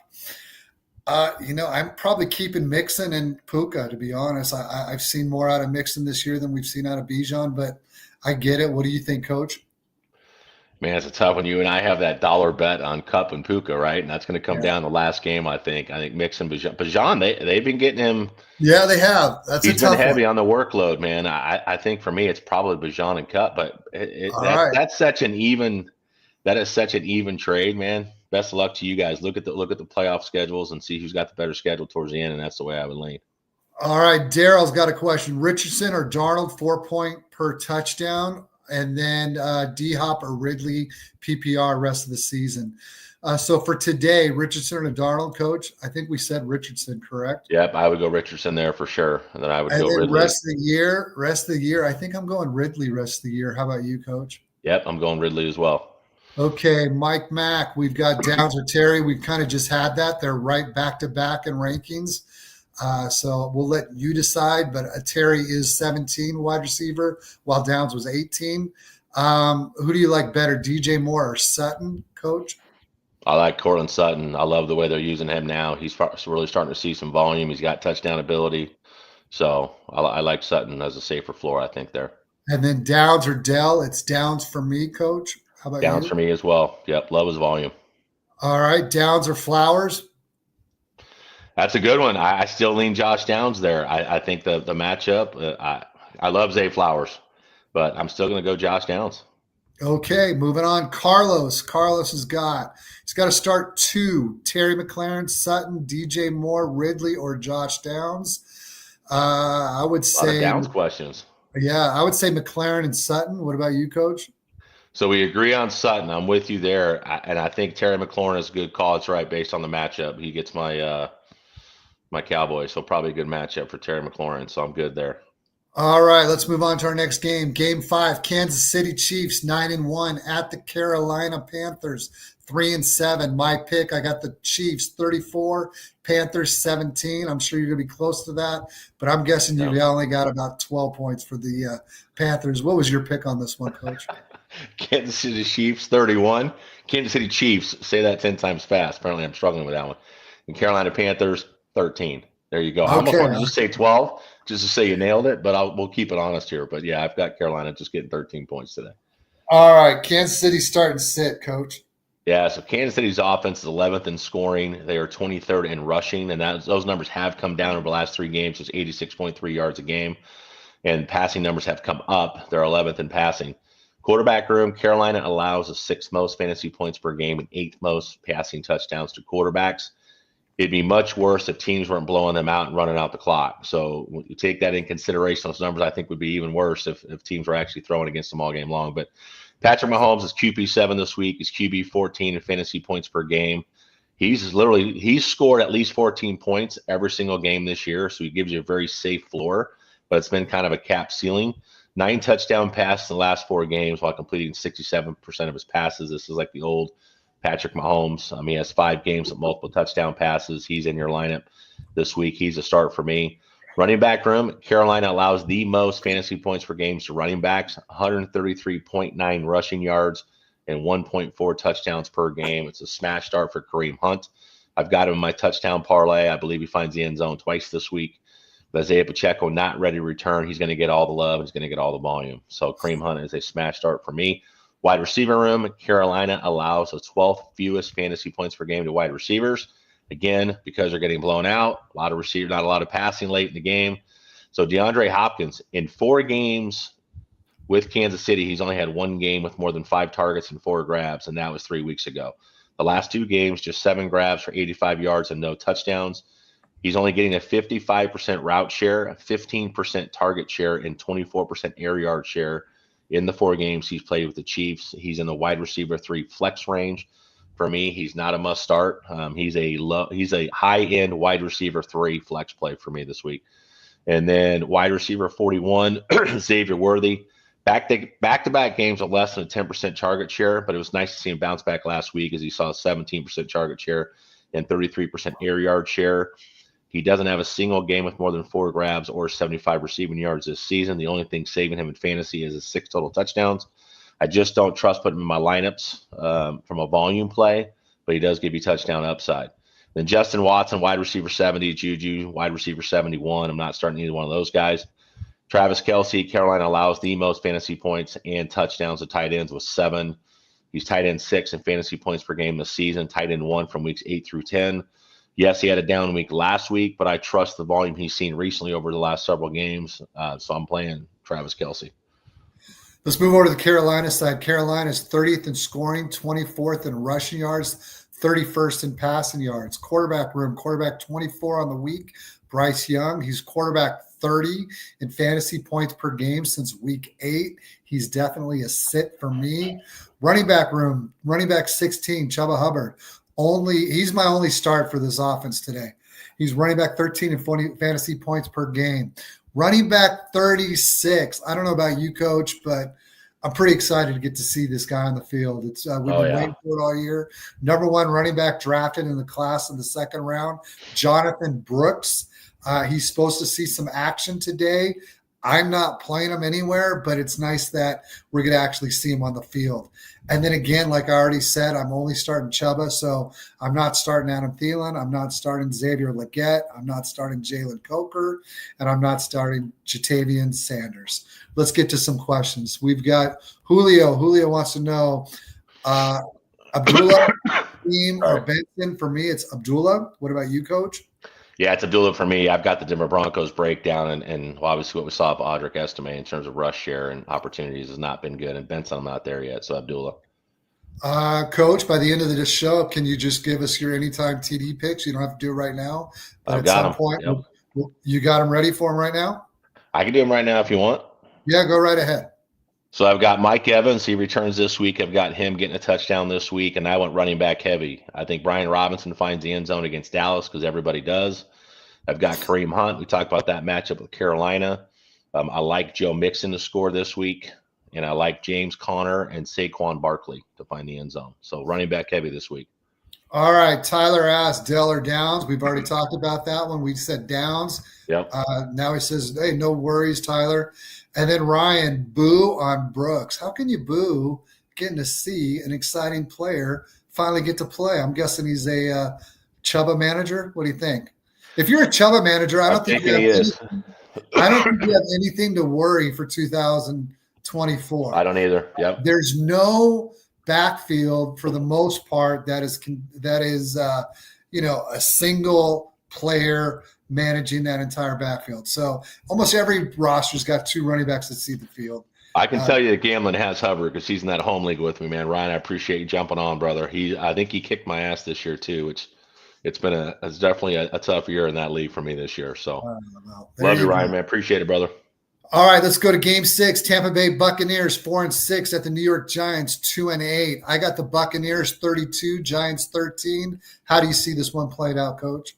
Speaker 1: I'm probably keeping Mixon and Puka, to be honest. I've seen more out of Mixon this year than we've seen out of Bijan, but I get it. What do you think, Coach?
Speaker 2: Man, it's a tough one. You and I have that dollar bet on Cup and Puka, right? And that's going to come down the last game, I think. I think Mixon, Bijan, they've been getting him.
Speaker 1: Yeah, they have.
Speaker 2: He's been heavy on the workload, man. I think for me, it's probably Bijan and Cup, but that's such an even. That is such an even trade, man. Best of luck to you guys. Look at the playoff schedules and see who's got the better schedule towards the end, and that's the way I would lean.
Speaker 1: All right, Daryl's got a question. Richardson or Darnold, 4-point per touchdown, and then D-Hop or Ridley, PPR rest of the season. So for today, Richardson or Darnold, Coach? I think we said Richardson, correct?
Speaker 2: Yep, I would go Richardson there for sure, and then I would go Ridley.
Speaker 1: Rest of the year, I think I'm going Ridley rest of the year. How about you, Coach?
Speaker 2: Yep, I'm going Ridley as well.
Speaker 1: Okay, Mike Mack, we've got Downs or Terry. We've kind of just had that. They're right back-to-back in rankings. So we'll let you decide, but Terry is 17 wide receiver, while Downs was 18. Who do you like better, DJ Moore or Sutton, Coach?
Speaker 2: I like Cortland Sutton. I love the way they're using him now. He's really starting to see some volume. He's got touchdown ability. So I like Sutton as a safer floor, I think, there.
Speaker 1: And then Downs or Dell, it's Downs for me, Coach. How about
Speaker 2: Downs
Speaker 1: you?
Speaker 2: for me as well. Yep, love his volume.
Speaker 1: All right, Downs or Flowers?
Speaker 2: That's a good one. I still lean Josh Downs there. I think the matchup, I love Zay Flowers, but I'm still going to go Josh Downs.
Speaker 1: Okay, moving on. Carlos he's got to start 2. Terry McLaurin, Sutton, DJ Moore, Ridley, or Josh Downs. I would say
Speaker 2: a lot of Downs questions.
Speaker 1: Yeah, I would say McLaurin and Sutton. What about you, Coach?
Speaker 2: So we agree on Sutton. I'm with you there, and I think Terry McLaurin is a good call. It's right based on the matchup. He gets my Cowboys, so probably a good matchup for Terry McLaurin. So I'm good there.
Speaker 1: All right, let's move on to our next game. Game 5, Kansas City Chiefs 9-1 at the Carolina Panthers 3-7. My pick, I got the Chiefs 34, Panthers 17. I'm sure you're going to be close to that, but I'm guessing you only got about 12 points for the Panthers. What was your pick on this one, Coach?
Speaker 2: Kansas City Chiefs 31. Kansas City Chiefs, say that 10 times fast. Apparently I'm struggling with that one. And Carolina Panthers 13. There you go. I'm going to just say 12 just to say you nailed it, but we'll keep it honest here. But yeah, I've got Carolina just getting 13 points today.
Speaker 1: All right, Kansas City starting sit, Coach.
Speaker 2: Yeah, so Kansas City's offense is 11th in scoring. They are 23rd in rushing, and those numbers have come down over the last 3 games. It's 86.3 yards a game, and passing numbers have come up. They're 11th in passing. Quarterback room, Carolina allows the 6th most fantasy points per game and 8th most passing touchdowns to quarterbacks. It'd be much worse if teams weren't blowing them out and running out the clock. So when you take that in consideration, those numbers I think would be even worse if teams were actually throwing against them all game long. But Patrick Mahomes is QB7 this week. He's QB14 in fantasy points per game. He's scored at least 14 points every single game this year, so he gives you a very safe floor, but it's been kind of a cap ceiling. 9 touchdown passes in the last 4 games while completing 67% of his passes. This is like the old Patrick Mahomes. He has 5 games with multiple touchdown passes. He's in your lineup this week. He's a start for me. Running back room, Carolina allows the most fantasy points per game to running backs, 133.9 rushing yards and 1.4 touchdowns per game. It's a smash start for Kareem Hunt. I've got him in my touchdown parlay. I believe he finds the end zone twice this week. But Isaiah Pacheco not ready to return. He's going to get all the love. He's going to get all the volume. So Kareem Hunt is a smash start for me. Wide receiver room, Carolina allows the 12th fewest fantasy points per game to wide receivers. Again, because they're getting blown out, a lot of receivers, not a lot of passing late in the game. So DeAndre Hopkins, in 4 games with Kansas City, he's only had 1 game with more than 5 targets and 4 grabs, and that was 3 weeks ago. The last 2 games, just 7 grabs for 85 yards and no touchdowns. He's only getting a 55% route share, a 15% target share, and 24% air yard share in the 4 games he's played with the Chiefs. He's in the wide receiver 3 flex range. For me, he's not a must start. He's a high-end wide receiver 3 flex play for me this week. And then wide receiver 41, Xavier Worthy. Back-to-back games with less than a 10% target share, but it was nice to see him bounce back last week as he saw a 17% target share and 33% air yard share. He doesn't have a single game with more than 4 grabs or 75 receiving yards this season. The only thing saving him in fantasy is his 6 total touchdowns. I just don't trust putting him in my lineups from a volume play, but he does give you touchdown upside. Then Justin Watson, wide receiver 70, Juju, wide receiver 71. I'm not starting either one of those guys. Travis Kelce, Carolina allows the most fantasy points and touchdowns to tight ends with 7. He's tight end 6 in fantasy points per game this season, tight end 1 from weeks 8 through 10. Yes, he had a down week last week, but I trust the volume he's seen recently over the last several games. So I'm playing Travis Kelce.
Speaker 1: Let's move over to the Carolina side. Carolina's 30th in scoring, 24th in rushing yards, 31st in passing yards. Quarterback room, quarterback 24 on the week, Bryce Young. He's quarterback 30 in fantasy points per game since week 8. He's definitely a sit for me. Running back room, running back 16, Chuba Hubbard. He's my only start for this offense today. He's running back 13 in fantasy points per game. Running back 36. I don't know about you, Coach, but I'm pretty excited to get to see this guy on the field. We've been waiting for it all year. Number 1 running back drafted in the class in the 2nd round, Jonathan Brooks. He's supposed to see some action today. I'm not playing him anywhere, but it's nice that we're going to actually see him on the field. And then again, like I already said, I'm only starting Chuba, so I'm not starting Adam Thielen. I'm not starting Xavier Legette. I'm not starting Jalen Coker, and I'm not starting Jatavian Sanders. Let's get to some questions. We've got Julio. Julio wants to know, Abdullah, team or Benson? For me, it's Abdullah. What about you, Coach?
Speaker 2: Yeah, it's Abdullah for me. I've got the Denver Broncos breakdown, and obviously what we saw of Audric Estime in terms of rush share and opportunities has not been good. And Benson, I'm not there yet, so Abdullah.
Speaker 1: Coach, by the end of this show, can you just give us your anytime TD picks? You don't have to do it right now, but
Speaker 2: I've got
Speaker 1: some point, you got them ready for him right now?
Speaker 2: I can do them right now if you want.
Speaker 1: Yeah, go right ahead.
Speaker 2: So I've got Mike Evans. He returns this week. I've got him getting a touchdown this week, and I went running back heavy. I think Brian Robinson finds the end zone against Dallas because everybody does. I've got Kareem Hunt. We talked about that matchup with Carolina. I like Joe Mixon to score this week, and I like James Conner and Saquon Barkley to find the end zone. So running back heavy this week.
Speaker 1: All right. Tyler asked Dell or Downs. We've already talked about that one. We said Downs.
Speaker 2: Yep.
Speaker 1: Now he says, hey, no worries, Tyler. And then Ryan, boo on Brooks. How can you boo getting to see an exciting player finally get to play? I'm guessing he's a Chuba manager. What do you think? If you're a Chuba manager, I don't think you have anything to worry for 2024.
Speaker 2: I don't either. Yep.
Speaker 1: There's no backfield for the most part that is a single player managing that entire backfield. So almost every roster's got 2 running backs that see the field.
Speaker 2: I can tell you that Gamlin has Hubbard because he's in that home league with me, man. Ryan, I appreciate you jumping on, brother. I think he kicked my ass this year too, which it's definitely a tough year in that league for me this year. So
Speaker 1: Well, there
Speaker 2: love you,
Speaker 1: you
Speaker 2: Ryan,
Speaker 1: go.
Speaker 2: man. Appreciate it, brother.
Speaker 1: All right, let's go to Game 6. Tampa Bay Buccaneers 4-6 at the New York Giants 2-8. I got the Buccaneers 32, Giants 13. How do you see this one played out, Coach?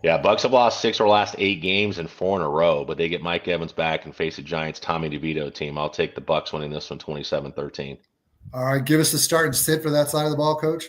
Speaker 2: Yeah, Bucks have lost 6 of their last 8 games and 4 in a row, but they get Mike Evans back and face the Giants' Tommy DeVito team. I'll take the Bucks winning this one 27-13.
Speaker 1: All right, give us the start and sit for that side of the ball, Coach.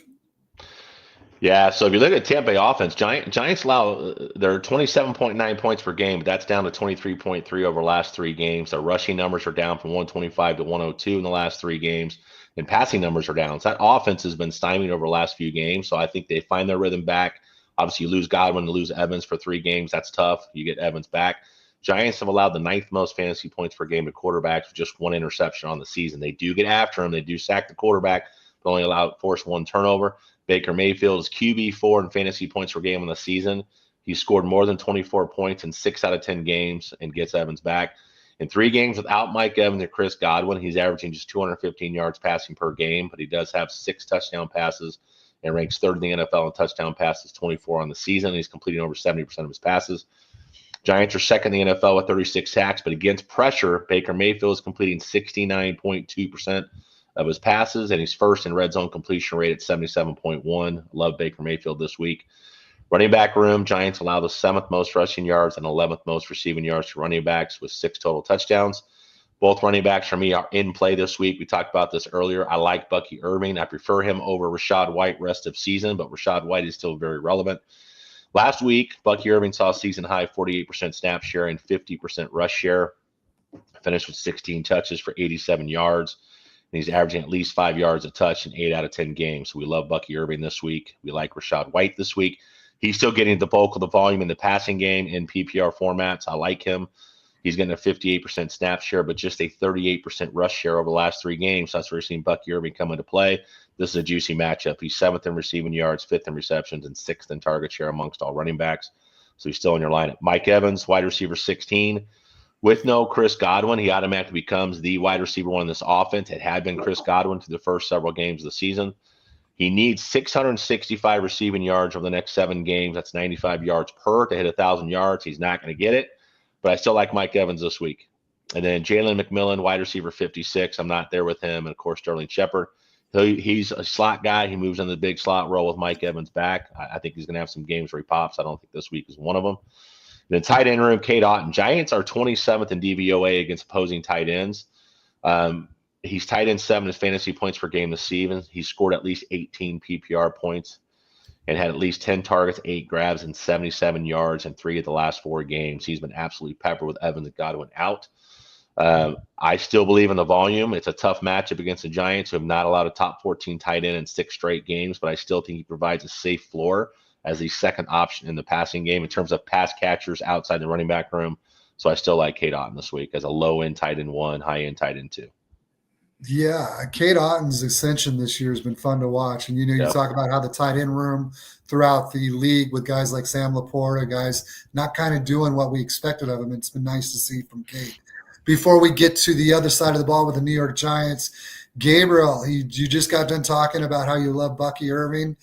Speaker 2: Yeah, so if you look at Tampa Bay offense, Giants allow they're 27.9 points per game, but that's down to 23.3 over the last 3 games. Their rushing numbers are down from 125 to 102 in the last 3 games, and passing numbers are down. So that offense has been stymied over the last few games. So I think they find their rhythm back. Obviously, you lose Godwin, you lose Evans for 3 games. That's tough. You get Evans back. Giants have allowed the 9th most fantasy points per game to quarterbacks with just 1 interception on the season. They do get after him. They do sack the quarterback, but only force 1 turnover. Baker Mayfield is QB4 in fantasy points per game on the season. He scored more than 24 points in 6 out of 10 games and gets Evans back. In 3 games without Mike Evans and Chris Godwin, he's averaging just 215 yards passing per game, but he does have 6 touchdown passes and ranks 3rd in the NFL in touchdown passes, 24 on the season. He's completing over 70% of his passes. Giants are 2nd in the NFL with 36 sacks, but against pressure, Baker Mayfield is completing 69.2% of his passes, and he's 1st in red zone completion rate at 77.1. Love Baker Mayfield this week. Running back room, Giants allow the 7th most rushing yards and 11th most receiving yards to running backs with 6 total touchdowns. Both running backs for me are in play this week. We talked about this earlier. I like Bucky Irving. I prefer him over Rachaad White rest of season, but Rachaad White is still very relevant. Last week, Bucky Irving saw season high 48% snap share and 50% rush share. Finished with 16 touches for 87 yards. And he's averaging at least 5 yards a touch in 8 out of 10 games. So we love Bucky Irving this week. We like Rachaad White this week. He's still getting the bulk of the volume in the passing game in PPR formats. I like him. He's getting a 58% snap share, but just a 38% rush share over the last 3 games. So that's where we're seeing Bucky Irving come into play. This is a juicy matchup. He's 7th in receiving yards, 5th in receptions, and 6th in target share amongst all running backs. So he's still in your lineup. Mike Evans, wide receiver 16. With no Chris Godwin, he automatically becomes the wide receiver 1 in this offense. It had been Chris Godwin through the first several games of the season. He needs 665 receiving yards over the next 7 games. That's 95 yards per to hit 1,000 yards. He's not going to get it, but I still like Mike Evans this week. And then Jalen McMillan, wide receiver 56. I'm not there with him. And, of course, Sterling Shepard. He's a slot guy. He moves into the big slot role with Mike Evans back. I think he's going to have some games where he pops. I don't think this week is one of them. The tight end room, Cade Otton. Giants are 27th in DVOA against opposing tight ends. He's tight end 7 in fantasy points per game this season. He scored at least 18 PPR points and had at least 10 targets, 8 grabs, and 77 yards in 3 of the last 4 games. He's been absolutely peppered with Evans and Godwin out. I still believe in the volume. It's a tough matchup against the Giants, who have not allowed a top 14 tight end in 6 straight games, but I still think he provides a safe floor as the second option in the passing game in terms of pass catchers outside the running back room. So I still like Cade Otton this week as a low-end tight end 1, high-end tight end 2.
Speaker 1: Yeah, Cade Otton's ascension this year has been fun to watch. And, you talk about how the tight end room throughout the league with guys like Sam Laporta, guys not kind of doing what we expected of him. It's been nice to see from Cade. Before we get to the other side of the ball with the New York Giants, Gabriel, you just got done talking about how you love Bucky Irving.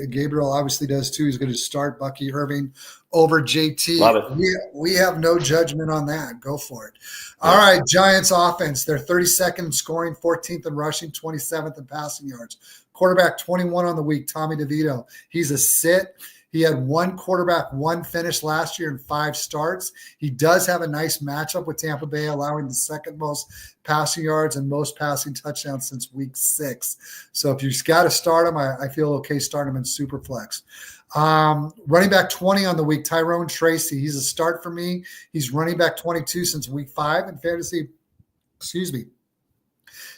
Speaker 1: Gabriel obviously does too. He's going to start Bucky Irving over JT.
Speaker 2: Love it.
Speaker 1: We have no judgment on that. Go for it. All right, Giants offense. They're 32nd in scoring, 14th in rushing, 27th in passing yards. Quarterback 21 on the week, Tommy DeVito. He's a sit. He had 1 quarterback, 1 finish last year in 5 starts. He does have a nice matchup with Tampa Bay, allowing the 2nd most passing yards and most passing touchdowns since week 6. So if you've got to start him, I feel okay starting him in super flex. Running back 20 on the week, Tyrone Tracy. He's a start for me. He's running back 22 since week 5 in fantasy.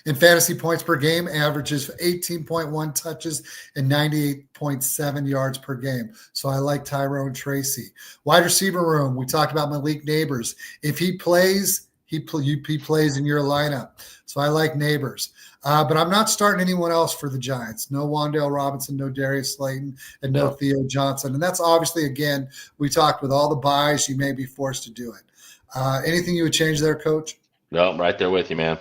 Speaker 1: In fantasy points per game, averages 18.1 touches and 98.7 yards per game. So I like Tyrone Tracy. Wide receiver room, we talked about Malik Neighbors. If he plays, he plays in your lineup. So I like Neighbors. But I'm not starting anyone else for the Giants. No Wan'Dale Robinson, no Darius Slayton, and no Theo Johnson. And that's obviously, again, we talked with all the buys, you may be forced to do it. Anything you would change there, Coach?
Speaker 2: No, right there with you, man.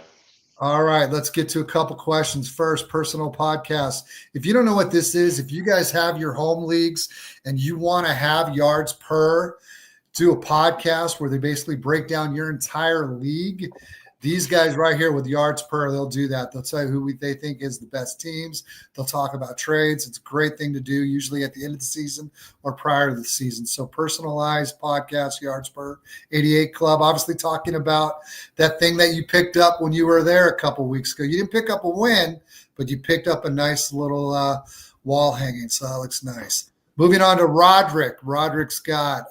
Speaker 1: All right, let's get to a couple questions. First, personal podcast. If you don't know what this is, if you guys have your home leagues and you want to have yards per, do a podcast where they basically break down your entire league. These guys right here with yards per, they'll do that. They'll tell you they think is the best teams. They'll talk about trades. It's a great thing to do, usually at the end of the season or prior to the season. So personalized podcast, yards per 88 Club, obviously talking about that thing that you picked up when you were there a couple weeks ago. You didn't pick up a win, but you picked up a nice little wall hanging. So that looks nice. Moving on to Roderick. Roderick Scott.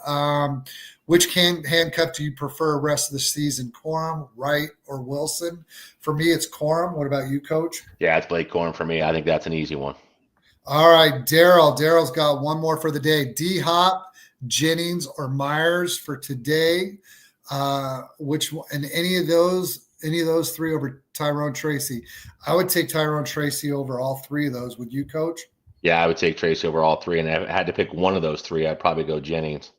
Speaker 1: Which handcuff do you prefer rest of the season? Corum, Wright, or Wilson? For me, it's Corum. What about you, Coach?
Speaker 2: Yeah, it's Blake Corum for me. I think that's an easy one.
Speaker 1: All right, Daryl. Daryl's got one more for the day. D-Hop, Jennings, or Myers for today? Which one? And any of those three over Tyrone Tracy? I would take Tyrone Tracy over all three of those. Would you, Coach?
Speaker 2: Yeah, I would take Tracy over all three, and if I had to pick one of those three, I'd probably go Jennings.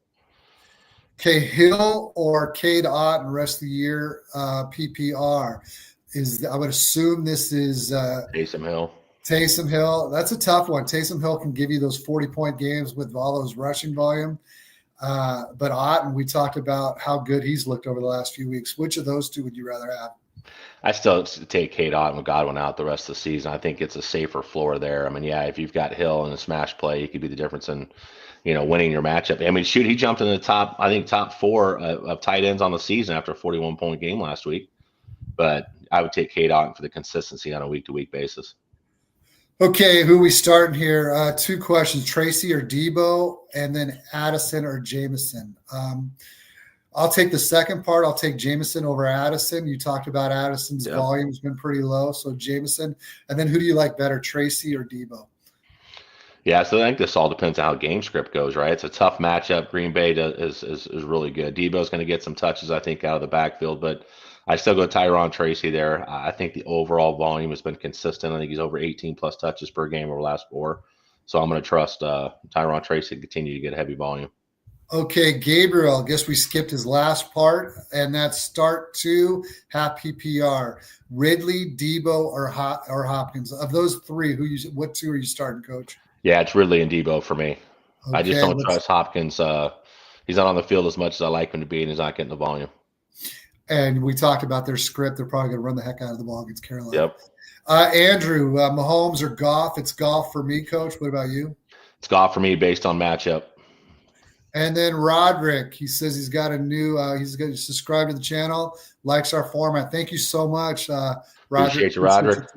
Speaker 1: Okay, Hill or Cade Ott and rest of the year PPR I would assume this is
Speaker 2: Taysom Hill.
Speaker 1: Taysom Hill. That's a tough one. Taysom Hill can give you those 40-point games with all those rushing volume. But Ott, and we talked about how good he's looked over the last few weeks. Which of those two would you rather have?
Speaker 2: I still take Cade Ott and Godwin out the rest of the season. I think it's a safer floor there. I mean, yeah, if you've got Hill in a smash play, he could be the difference in winning your matchup. I mean, shoot, he jumped in the top four of tight ends on the season after a 41-point game last week. But I would take Cade Otton for the consistency on a week-to-week basis.
Speaker 1: Okay, who we starting here? Two questions: Tracy or Debo, and then Addison or Jameson. I'll take the second part. I'll take Jameson over Addison. You talked about Addison's volume has been pretty low, so Jameson. And then who do you like better, Tracy or Debo?
Speaker 2: Yeah, so I think this all depends on how game script goes, right? It's a tough matchup. Green Bay is really good. Debo's going to get some touches, I think, out of the backfield, but I still go Tyrone Tracy there. I think the overall volume has been consistent. I think he's over 18-plus touches per game over the last 4. So I'm going to trust Tyrone Tracy to continue to get heavy volume.
Speaker 1: Okay, Gabriel, I guess we skipped his last part, and that's start 2, half PPR. Ridley, Debo, or Hopkins. Of those three, what two are you starting, Coach?
Speaker 2: Yeah, it's Ridley and Debo for me. Okay, I just don't trust Hopkins. He's not on the field as much as I like him to be, and he's not getting the volume.
Speaker 1: And we talked about their script. They're probably going to run the heck out of the ball against Carolina.
Speaker 2: Yep.
Speaker 1: Andrew, Mahomes or Goff? It's Goff for me, Coach. What about you?
Speaker 2: It's Goff for me based on matchup.
Speaker 1: And then Roderick, he says he's got a new, he's going to subscribe to the channel, likes our format. Thank you so much, Roderick.
Speaker 2: Appreciate you, Roderick.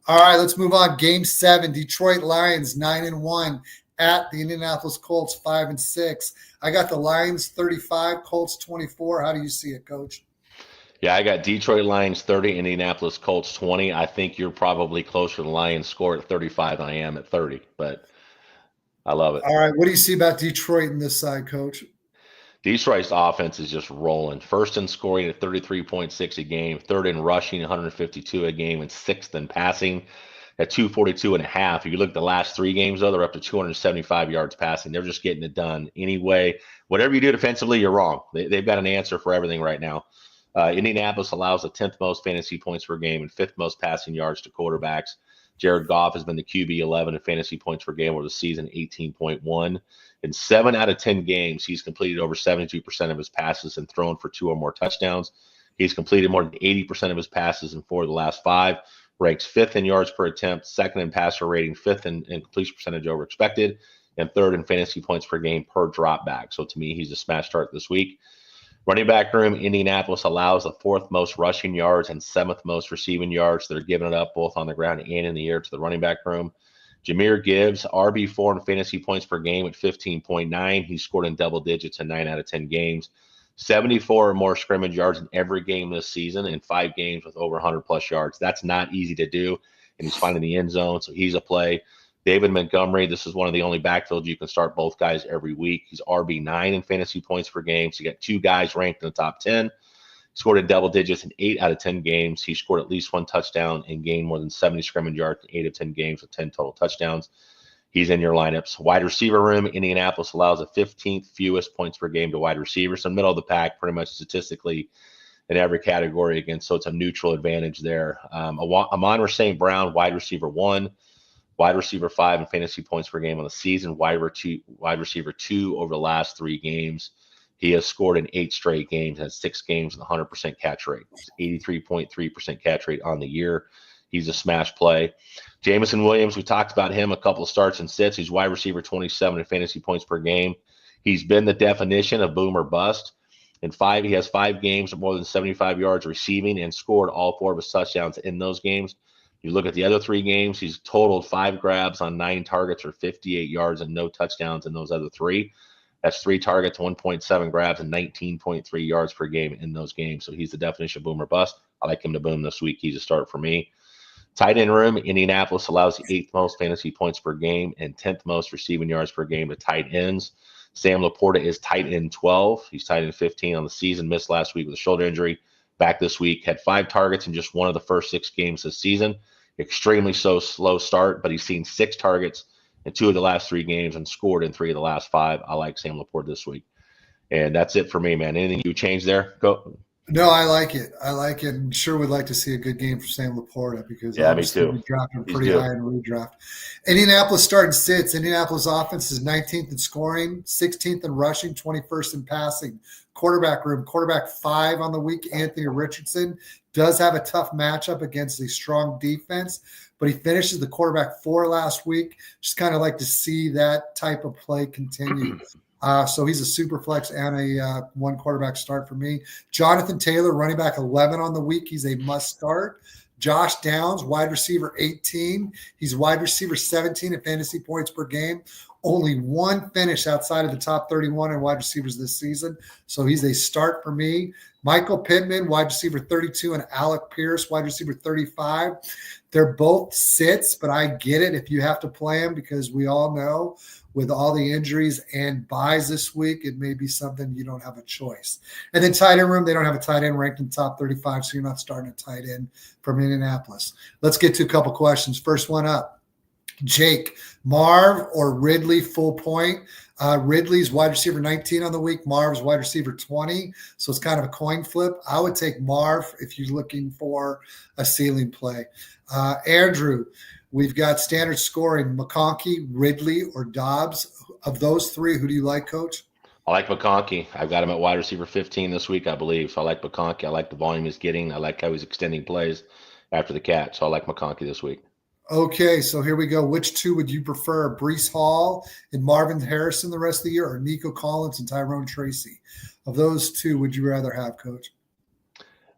Speaker 1: All right, let's move on. Game 7, Detroit Lions 9-1 at the Indianapolis Colts 5-6. I got the Lions 35, Colts 24. How do you see it, Coach?
Speaker 2: Yeah, I got Detroit Lions 30, Indianapolis Colts 20. I think you're probably closer to the Lions score at 35 than I am at 30, but I love it.
Speaker 1: All right, what do you see about Detroit in this side, Coach?
Speaker 2: Detroit's offense is just rolling. First in scoring at 33.6 a game, third in rushing 152 a game, and sixth in passing at 242 and a half. If you look at the last 3 games, though, they're up to 275 yards passing. They're just getting it done anyway. Whatever you do defensively, you're wrong. They've got an answer for everything right now. Indianapolis allows the 10th most fantasy points per game and 5th most passing yards to quarterbacks. Jared Goff has been the QB 11 in fantasy points per game over the season, 18.1. In 7 out of 10 games, he's completed over 72% of his passes and thrown for 2 or more touchdowns. He's completed more than 80% of his passes in 4 of the last 5. Ranks 5th in yards per attempt, 2nd in passer rating, 5th in completion percentage over expected, and 3rd in fantasy points per game per drop back. So to me, he's a smash start this week. Running back room, Indianapolis allows the 4th most rushing yards and 7th most receiving yards. They're giving it up both on the ground and in the air to the running back room. Jahmyr Gibbs, RB4 in fantasy points per game at 15.9. He's scored in double digits in 9 out of 10 games. 74 or more scrimmage yards in every game this season, and 5 games with over 100-plus yards. That's not easy to do, and he's finding the end zone, so he's a play. David Montgomery, this is one of the only backfields you can start both guys every week. He's RB9 in fantasy points per game, so you got 2 guys ranked in the top 10. He scored in double digits in 8 out of 10 games. He scored at least 1 touchdown and gained more than 70 scrimmage yards in 8 of 10 games with 10 total touchdowns. He's in your lineups. Wide receiver room, Indianapolis allows the 15th fewest points per game to wide receivers. So middle of the pack, pretty much statistically in every category again. So it's a neutral advantage there. Amon St. Brown, wide receiver 1, wide receiver 5 in fantasy points per game on the season, wide receiver 2 over the last 3 games. He has scored in 8 straight games, has 6 games with 100% catch rate. He's 83.3% catch rate on the year. He's a smash play. Jameson Williams, we talked about him, a couple of starts and sits. He's wide receiver 27 in fantasy points per game. He's been the definition of boom or bust. He has 5 games of more than 75 yards receiving and scored all 4 of his touchdowns in those games. You look at the other 3 games, he's totaled 5 grabs on 9 targets for 58 yards and no touchdowns in those other 3. That's 3 targets, 1.7 grabs, and 19.3 yards per game in those games. So he's the definition of boom or bust. I like him to boom this week. He's a start for me. Tight end room, Indianapolis allows the 8th most fantasy points per game and 10th most receiving yards per game to tight ends. Sam Laporta is tight end 12. He's tight end 15 on the season. Missed last week with a shoulder injury. Back this week. Had 5 targets in just one of the first 6 games this season. Extremely slow start, but he's seen 6 targets in 2 of the last 3 games and scored in 3 of the last 5. I like Sam Laporta this week. And that's it for me, man. Anything you change there? Go.
Speaker 1: No, I like it. I like it. And sure would like to see a good game for Sam Laporta because
Speaker 2: me too.
Speaker 1: We dropped him pretty high in redraft. Indianapolis starting sits. Indianapolis offense is 19th in scoring, 16th in rushing, 21st in passing. Quarterback room, quarterback 5 on the week, Anthony Richardson, does have a tough matchup against a strong defense, but he finishes the quarterback 4 last week. Just kind of like to see that type of play continue. So he's a super flex and a 1 quarterback start for me. Jonathan Taylor, running back 11 on the week. He's a must start. Josh Downs, wide receiver 18. He's wide receiver 17 in fantasy points per game. Only 1 finish outside of the top 31 in wide receivers this season. So he's a start for me. Michael Pittman, wide receiver 32, and Alec Pierce, wide receiver 35. They're both sits, but I get it if you have to play them because we all know with all the injuries and buys this week, it may be something you don't have a choice. And then tight end room, they don't have a tight end ranked in the top 35, so you're not starting a tight end from Indianapolis. Let's get to a couple questions. First one up. Jake, Marv or Ridley full point? Ridley's wide receiver 19 on the week. Marv's wide receiver 20. So it's kind of a coin flip. I would take Marv if you're looking for a ceiling play. Andrew, we've got standard scoring, McConkey, Ridley, or Dobbs. Of those 3, who do you like, Coach?
Speaker 2: I like McConkey. I've got him at wide receiver 15 this week, I believe. So I like McConkey. I like the volume he's getting. I like how he's extending plays after the catch. So I like McConkey this week.
Speaker 1: Okay, so here we go. Which 2 would you prefer, Breece Hall and Marvin Harrison the rest of the year, or Nico Collins and Tyrone Tracy? Of those 2, would you rather have, Coach?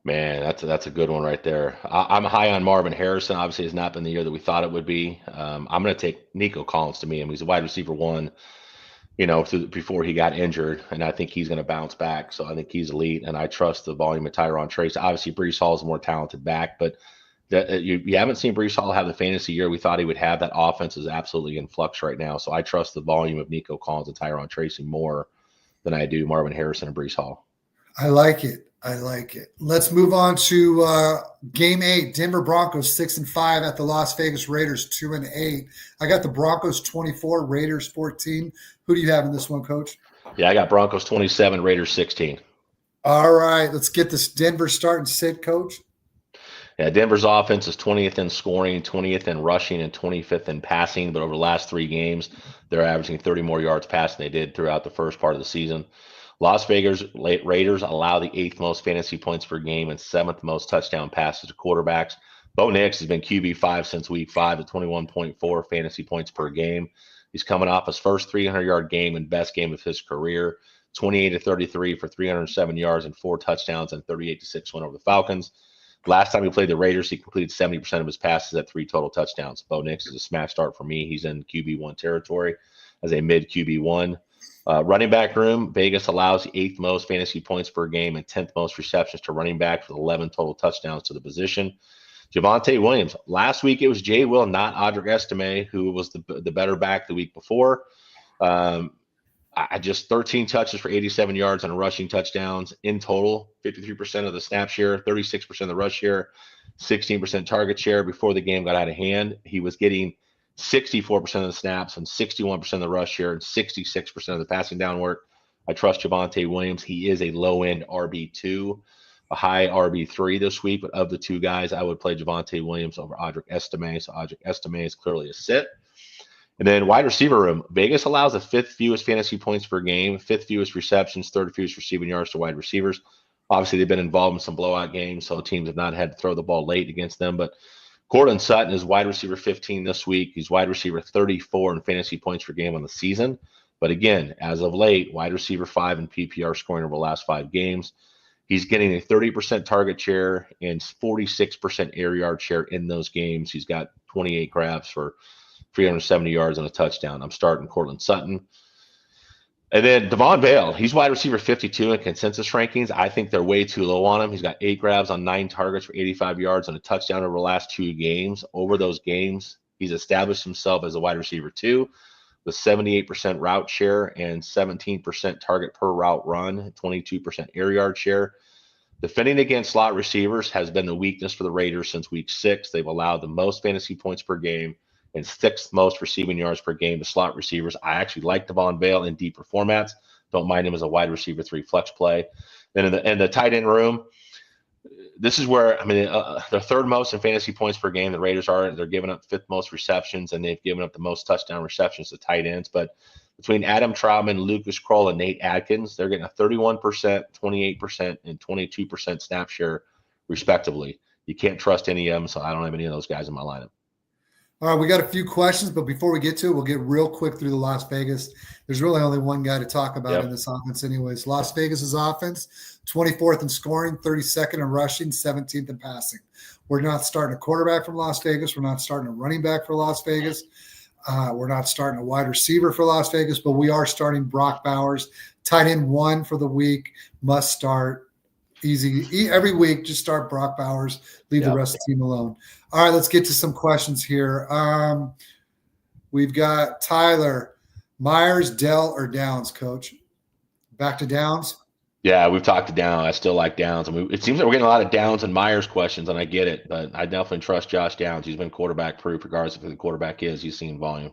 Speaker 2: Man, that's a good one right there. I'm high on Marvin Harrison. Obviously, it's not been the year that we thought it would be. I'm going to take Nico Collins to me. I mean, he's a wide receiver 1, before he got injured, and I think he's going to bounce back. So I think he's elite, and I trust the volume of Tyrone Tracy. Obviously, Breece Hall is a more talented back, but you haven't seen Breece Hall have the fantasy year we thought he would have. That offense is absolutely in flux right now. So I trust the volume of Nico Collins and Tyrone Tracy more than I do Marvin Harrison and Breece Hall.
Speaker 1: I like it. Let's move on to game 8. Denver Broncos 6-5 at the Las Vegas Raiders 2-8. I got the Broncos 24, Raiders 14. Who do you have in this one, Coach?
Speaker 2: Yeah, I got Broncos 27, Raiders 16.
Speaker 1: All right, let's get this Denver start and sit, Coach.
Speaker 2: Yeah, Denver's offense is 20th in scoring, 20th in rushing, and 25th in passing. But over the last 3 games, they're averaging 30 more yards passing than they did throughout the first part of the season. Las Vegas Raiders allow the 8th most fantasy points per game and 7th most touchdown passes to quarterbacks. Bo Nix has been QB5 since week 5 at 21.4 fantasy points per game. He's coming off his first 300-yard game and best game of his career, 28-33 for 307 yards and 4 touchdowns and 38-6 win over the Falcons. Last time he played the Raiders, he completed 70% of his passes at 3 total touchdowns. Bo Nix is a smash start for me. He's in QB1 territory as a mid QB1. Running back room, Vegas allows the 8th most fantasy points per game and 10th most receptions to running back with 11 total touchdowns to the position. Javonte Williams. Last week it was Jay Will, not Audric Estime, who was the better back the week before. I just 13 touches for 87 yards and rushing touchdowns in total, 53% of the snap share, 36% of the rush share, 16% target share. Before the game got out of hand, he was getting 64% of the snaps and 61% of the rush share and 66% of the passing down work. I trust Javonte Williams. He is a low-end RB2. a high RB3 this week, but of the two guys, I would play Javonte Williams over Audric Estime. So Audric Estime is clearly a sit. And then wide receiver room. Vegas allows the fifth fewest fantasy points per game, fifth fewest receptions, third fewest receiving yards to wide receivers. Obviously, they've been involved in some blowout games, so teams have not had to throw the ball late against them. But Cortland Sutton is wide receiver 15 this week. He's wide receiver 34 in fantasy points per game on the season. But again, as of late, wide receiver 5 in PPR scoring over the last 5 games. He's getting a 30% target share and 46% air yard share in those games. He's got 28 grabs for 370 yards and a touchdown. I'm starting Cortland Sutton. And then Devon Vale, he's wide receiver 52 in consensus rankings. I think they're way too low on him. He's got 8 grabs on 9 targets for 85 yards and a touchdown over the last 2 games. Over those games, he's established himself as a wide receiver 2 with 78% route share and 17% target per route run, 22% air yard share. Defending against slot receivers has been the weakness for the Raiders since week 6. They've allowed the most fantasy points per game and 6th most receiving yards per game to slot receivers. I actually like Devon Vale in deeper formats. Don't mind him as a wide receiver 3 flex play. Then in the tight end room, this is where, they're third most in fantasy points per game. The Raiders are. They're giving up 5th most receptions, and they've given up the most touchdown receptions to tight ends. But between Adam Trautman, Lucas Kroll, and Nate Adkins, they're getting a 31%, 28%, and 22% snap share, respectively. You can't trust any of them, so I don't have any of those guys in my lineup.
Speaker 1: All right, we got a few questions, but before we get to it, we'll get real quick through the Las Vegas. There's really only one guy to talk about in this offense anyways. Las Vegas's offense, 24th in scoring, 32nd in rushing, 17th in passing. We're not starting a quarterback from Las Vegas. We're not starting a running back for Las Vegas. We're not starting a wide receiver for Las Vegas, but we are starting Brock Bowers, tight end 1 for the week, must start. Easy every week. Just start Brock Bowers. Leave the rest of the team alone. All right, let's get to some questions here. We've got Tyler Myers, Dell, or Downs, Coach. Back to Downs.
Speaker 2: Yeah, we've talked to Downs. I still like Downs. It seems like we're getting a lot of Downs and Myers questions, and I get it, but I definitely trust Josh Downs. He's been quarterback proof, regardless of who the quarterback is. He's seen volume.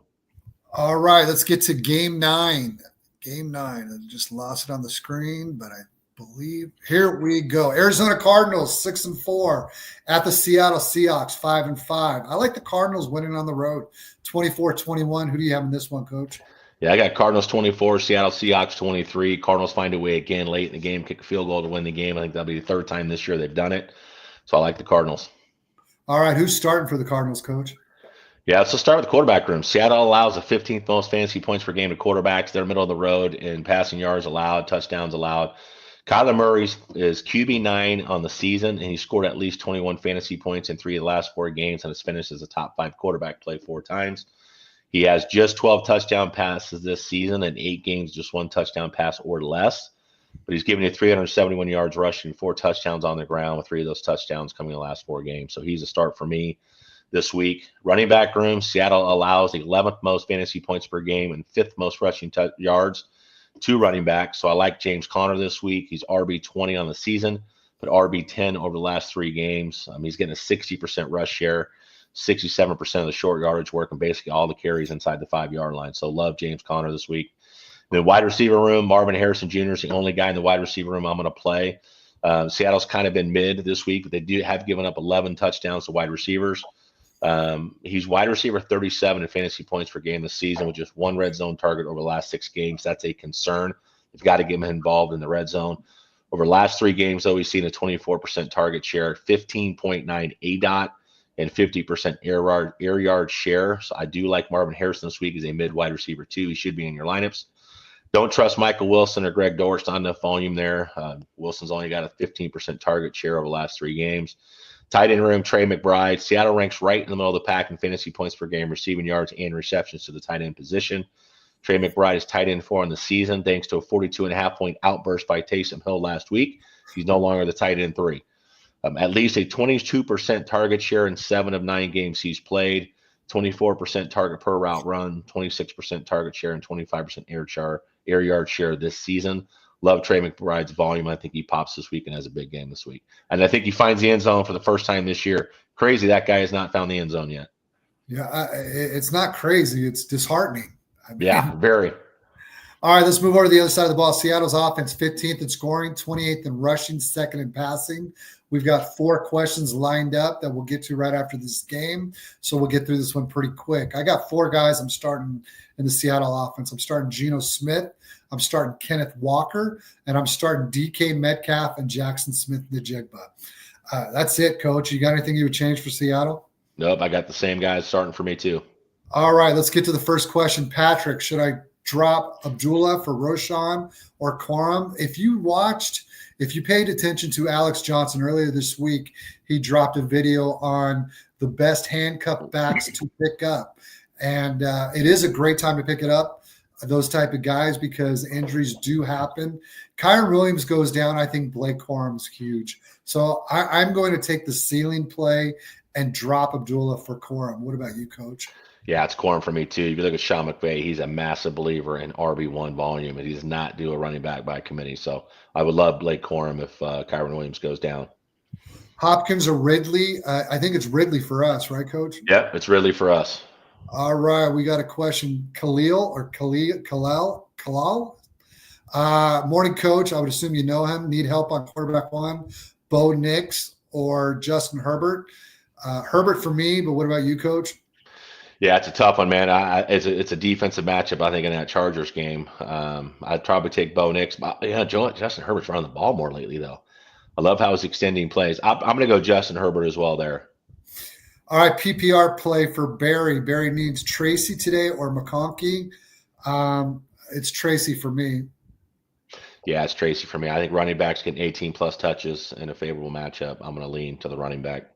Speaker 2: All
Speaker 1: right, let's get to Game 9. Game 9. I just lost it on the screen, but I believe here we go. Arizona Cardinals 6-4 at the Seattle Seahawks 5-5. I like the Cardinals winning on the road 24-21. Who do you have in this one, Coach?
Speaker 2: Yeah, I got Cardinals 24, Seattle Seahawks 23. Cardinals find a way again late in the game, kick a field goal to win the game. I think that'll be the 3rd time this year they've done it. So I like the Cardinals.
Speaker 1: All right, who's starting for the Cardinals, Coach?
Speaker 2: Yeah, let's start with the quarterback room. Seattle allows the 15th most fantasy points per game to quarterbacks. They're middle of the road in passing yards allowed, touchdowns allowed. Kyler Murray is QB9 on the season, and he scored at least 21 fantasy points in 3 of the last 4 games and has finished as a top 5 quarterback play 4 times. He has just 12 touchdown passes this season and 8 games, just 1 touchdown pass or less. But he's given you 371 yards rushing, 4 touchdowns on the ground, with 3 of those touchdowns coming in the last 4 games. So he's a start for me this week. Running back room, Seattle allows the 11th most fantasy points per game and 5th most rushing yards to running back. So I like James Conner this week. He's RB20 on the season, but RB10 over the last 3 games. He's getting a 60% rush share, 67% of the short yardage work, and basically all the carries inside the 5-yard line. So love James Conner this week. The wide receiver room, Marvin Harrison Jr. is the only guy in the wide receiver room I'm going to play. Seattle's kind of been mid this week, but they have given up 11 touchdowns to wide receivers. He's wide receiver 37 in fantasy points per game this season with just 1 red zone target over the last 6 games. That's a concern. You've got to get him involved in the red zone. Over the last 3 games, though, we've seen a 24% target share, 15.9 ADOT, and 50% air yard share. So I do like Marvin Harrison this week as a mid wide receiver too. He should be in your lineups. Don't trust Michael Wilson or Greg Dortch, not enough volume there. Wilson's only got a 15% target share over the last 3 games. Tight end room, Trey McBride. Seattle ranks right in the middle of the pack in fantasy points per game, receiving yards and receptions to the tight end position. Trey McBride is tight end 4 in the season, thanks to a 42.5-point outburst by Taysom Hill last week. He's no longer the tight end 3. At least a 22% target share in 7 of 9 games he's played, 24% target per route run, 26% target share, and 25% air yard share this season. Love Trey McBride's volume. I think he pops this week and has a big game this week. And I think he finds the end zone for the first time this year. Crazy that guy has not found the end zone yet.
Speaker 1: Yeah, it's not crazy. It's disheartening.
Speaker 2: Yeah, very.
Speaker 1: All right, let's move over to the other side of the ball. Seattle's offense, 15th in scoring, 28th in rushing, second in passing. We've got 4 questions lined up that we'll get to right after this game. So we'll get through this one pretty quick. I got 4 guys I'm starting in the Seattle offense. I'm starting Geno Smith. I'm starting Kenneth Walker. And I'm starting DK Metcalf and Jackson Smith-Njigba. That's it, Coach. You got anything you would change for Seattle?
Speaker 2: Nope, I got the same guys starting for me too.
Speaker 1: All right, let's get to the first question. Patrick, should I drop Abdullah for Roshan or Corum? If you paid attention to Alex Johnson earlier this week, he dropped a video on the best handcuff backs to pick up. And it is a great time to pick it up, those type of guys, because injuries do happen. Kyron Williams goes down. I think Blake Corum is huge. So I'm going to take the ceiling play and drop Abdullah for Corum. What about you, Coach?
Speaker 2: Yeah, it's Corum for me too. If you look at Sean McVay, he's a massive believer in RB1 volume, and he does not do a running back by committee. So I would love Blake Corum if Kyron Williams goes down.
Speaker 1: Hopkins or Ridley? I think it's Ridley for us, right, Coach?
Speaker 2: Yep, it's Ridley for us.
Speaker 1: All right, we got a question. Kalal? Morning, Coach. I would assume you know him. Need help on quarterback 1, Bo Nix or Justin Herbert? Herbert for me, but what about you, Coach?
Speaker 2: Yeah, it's a tough one, man. It's a defensive matchup, I think, in that Chargers game. I'd probably take Bo Nix. Yeah, Justin Herbert's running the ball more lately, though. I love how he's extending plays. I'm going to go Justin Herbert as well there.
Speaker 1: All right, PPR play for Barry. Barry needs Tracy today or McConkey. It's Tracy for me.
Speaker 2: Yeah, it's Tracy for me. I think running backs getting 18-plus touches in a favorable matchup. I'm going to lean to the running back.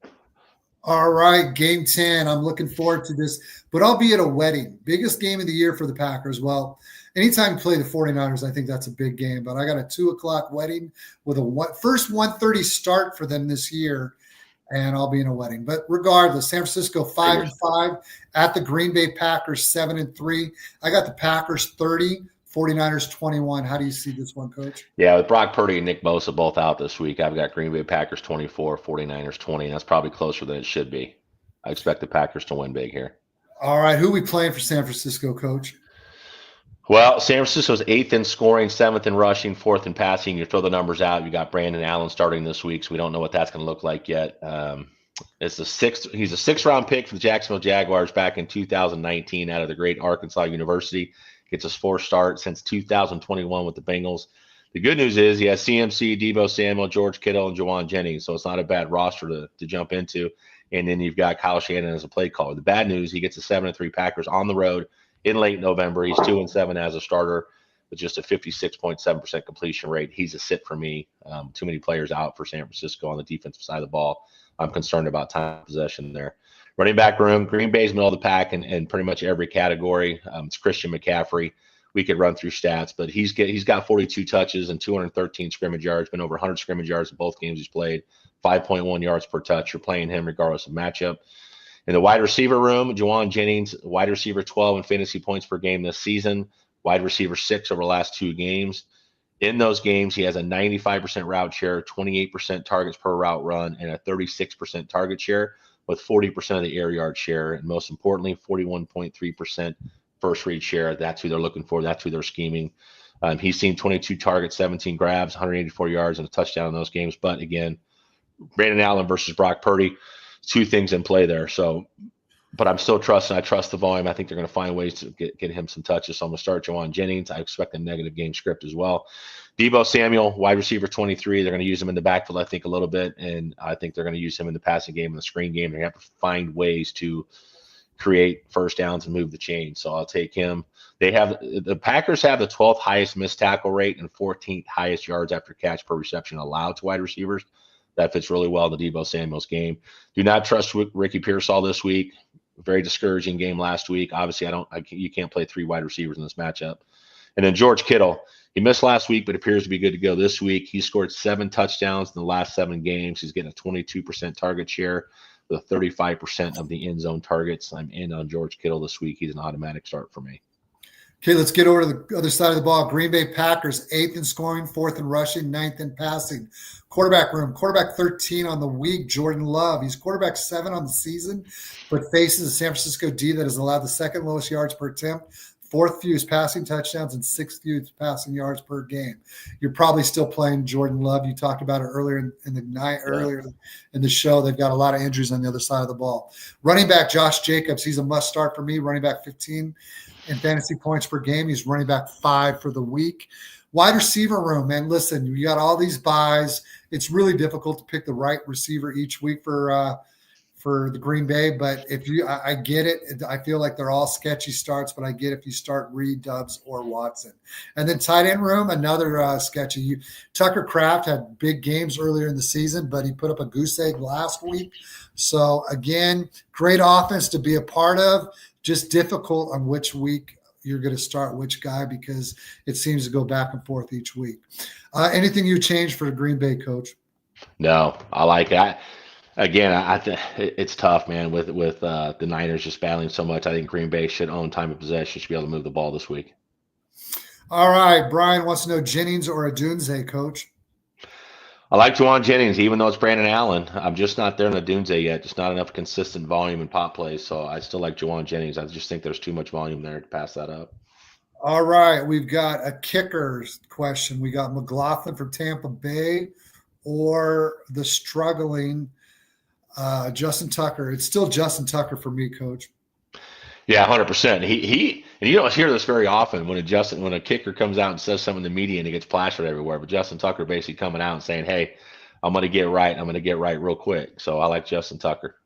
Speaker 1: All right, game 10. I'm looking forward to this, but I'll be at a wedding. Biggest game of the year for the Packers. Well, anytime you play the 49ers, I think that's a big game, but I got a 2:00 wedding with a first 1:30 start for them this year, and I'll be in a wedding. But regardless, San Francisco 5-5 at the Green Bay Packers 7-3. I got the Packers 30, 49ers 21. How do you see this one, Coach?
Speaker 2: Yeah, with Brock Purdy and Nick Bosa both out this week, I've got Green Bay Packers 24, 49ers 20, and that's probably closer than it should be. I expect the Packers to win big here.
Speaker 1: All right, who are we playing for San Francisco, Coach?
Speaker 2: Well, San Francisco's 8th in scoring, 7th in rushing, 4th in passing. You throw the numbers out. You got Brandon Allen starting this week, so we don't know what that's going to look like yet. He's a 6th-round pick for the Jacksonville Jaguars back in 2019 out of the great Arkansas University. Gets his 4th start since 2021 with the Bengals. The good news is he has CMC, Deebo Samuel, George Kittle, and Juwan Jennings, so it's not a bad roster to jump into. And then you've got Kyle Shanahan as a play caller. The bad news, he gets the 7-3 Packers on the road in late November. He's 2-7 as a starter with just a 56.7% completion rate. He's a sit for me. Too many players out for San Francisco on the defensive side of the ball. I'm concerned about time of possession there. Running back room, Green Bay's middle of the pack in pretty much every category. It's Christian McCaffrey. We could run through stats, but he's got 42 touches and 213 scrimmage yards, been over 100 scrimmage yards in both games he's played, 5.1 yards per touch. You're playing him regardless of matchup. In the wide receiver room, Juwan Jennings, wide receiver 12 in fantasy points per game this season, wide receiver 6 over the last 2 games. In those games, he has a 95% route share, 28% targets per route run, and a 36% target share, with 40% of the air yard share, and most importantly, 41.3% first read share. That's who they're looking for. That's who they're scheming. He's seen 22 targets, 17 grabs, 184 yards, and a touchdown in those games. But again, Brandon Allen versus Brock Purdy, 2 things in play there. So, but I'm still trusting. I trust the volume. I think they're going to find ways to get him some touches. So I'm going to start Juwan Jennings. I expect a negative game script as well. Deebo Samuel, wide receiver 23. They're going to use him in the backfield, I think, a little bit. And I think they're going to use him in the passing game and the screen game. They're going to have to find ways to create first downs and move the chain. So I'll take him. The Packers have the 12th highest missed tackle rate and 14th highest yards after catch per reception allowed to wide receivers. That fits really well in the Deebo Samuel's game. Do not trust Ricky Pearsall this week. Very discouraging game last week. Obviously, you can't play 3 wide receivers in this matchup. And then George Kittle. He missed last week, but appears to be good to go this week. He scored 7 touchdowns in the last 7 games. He's getting a 22% target share with 35% of the end zone targets. I'm in on George Kittle this week. He's an automatic start for me.
Speaker 1: Okay, let's get over to the other side of the ball. Green Bay Packers, 8th in scoring, 4th in rushing, 9th in passing. Quarterback room, quarterback 13 on the week, Jordan Love. He's quarterback 7 on the season, but faces a San Francisco D that has allowed the 2nd lowest yards per attempt, fourth fewest passing touchdowns and sixth fewest passing yards per game. You're probably still playing Jordan Love. You talked about it earlier in the night, earlier in the show. They've got a lot of injuries on the other side of the ball. Running back Josh Jacobs, he's a must start for me. Running back 15 in fantasy points per game. He's running back 5 for the week. Wide receiver room, man. Listen, you got all these buys. It's really difficult to pick the right receiver each week for the Green Bay. But I get it. I feel like they're all sketchy starts, but I get if you start Reed, Dubs, or Watson. And then tight end room, another sketchy. Tucker Kraft had big games earlier in the season, but he put up a goose egg last week. So again, great offense to be a part of. Just difficult on which week you're going to start which guy because it seems to go back and forth each week. Anything you change for the Green Bay, Coach?
Speaker 2: No, I like it. I think it's tough, man, with the Niners just battling so much. I think Green Bay should own time of possession, should be able to move the ball this week.
Speaker 1: All right. Brian wants to know Jennings or Adunze, Coach.
Speaker 2: I like Juwan Jennings, even though it's Brandon Allen. I'm just not there in Adunze yet. Just not enough consistent volume and pop plays. So I still like Juwan Jennings. I just think there's too much volume there to pass that up.
Speaker 1: All right. We've got a kicker's question. We got McLaughlin from Tampa Bay or the struggling Justin Tucker. It's still Justin Tucker for me, Coach.
Speaker 2: Yeah, 100%. He and you don't hear this very often when a kicker comes out and says something in the media and he gets plastered everywhere. But Justin Tucker basically coming out and saying, "Hey, I'm going to get right. I'm going to get right real quick." So I like Justin Tucker.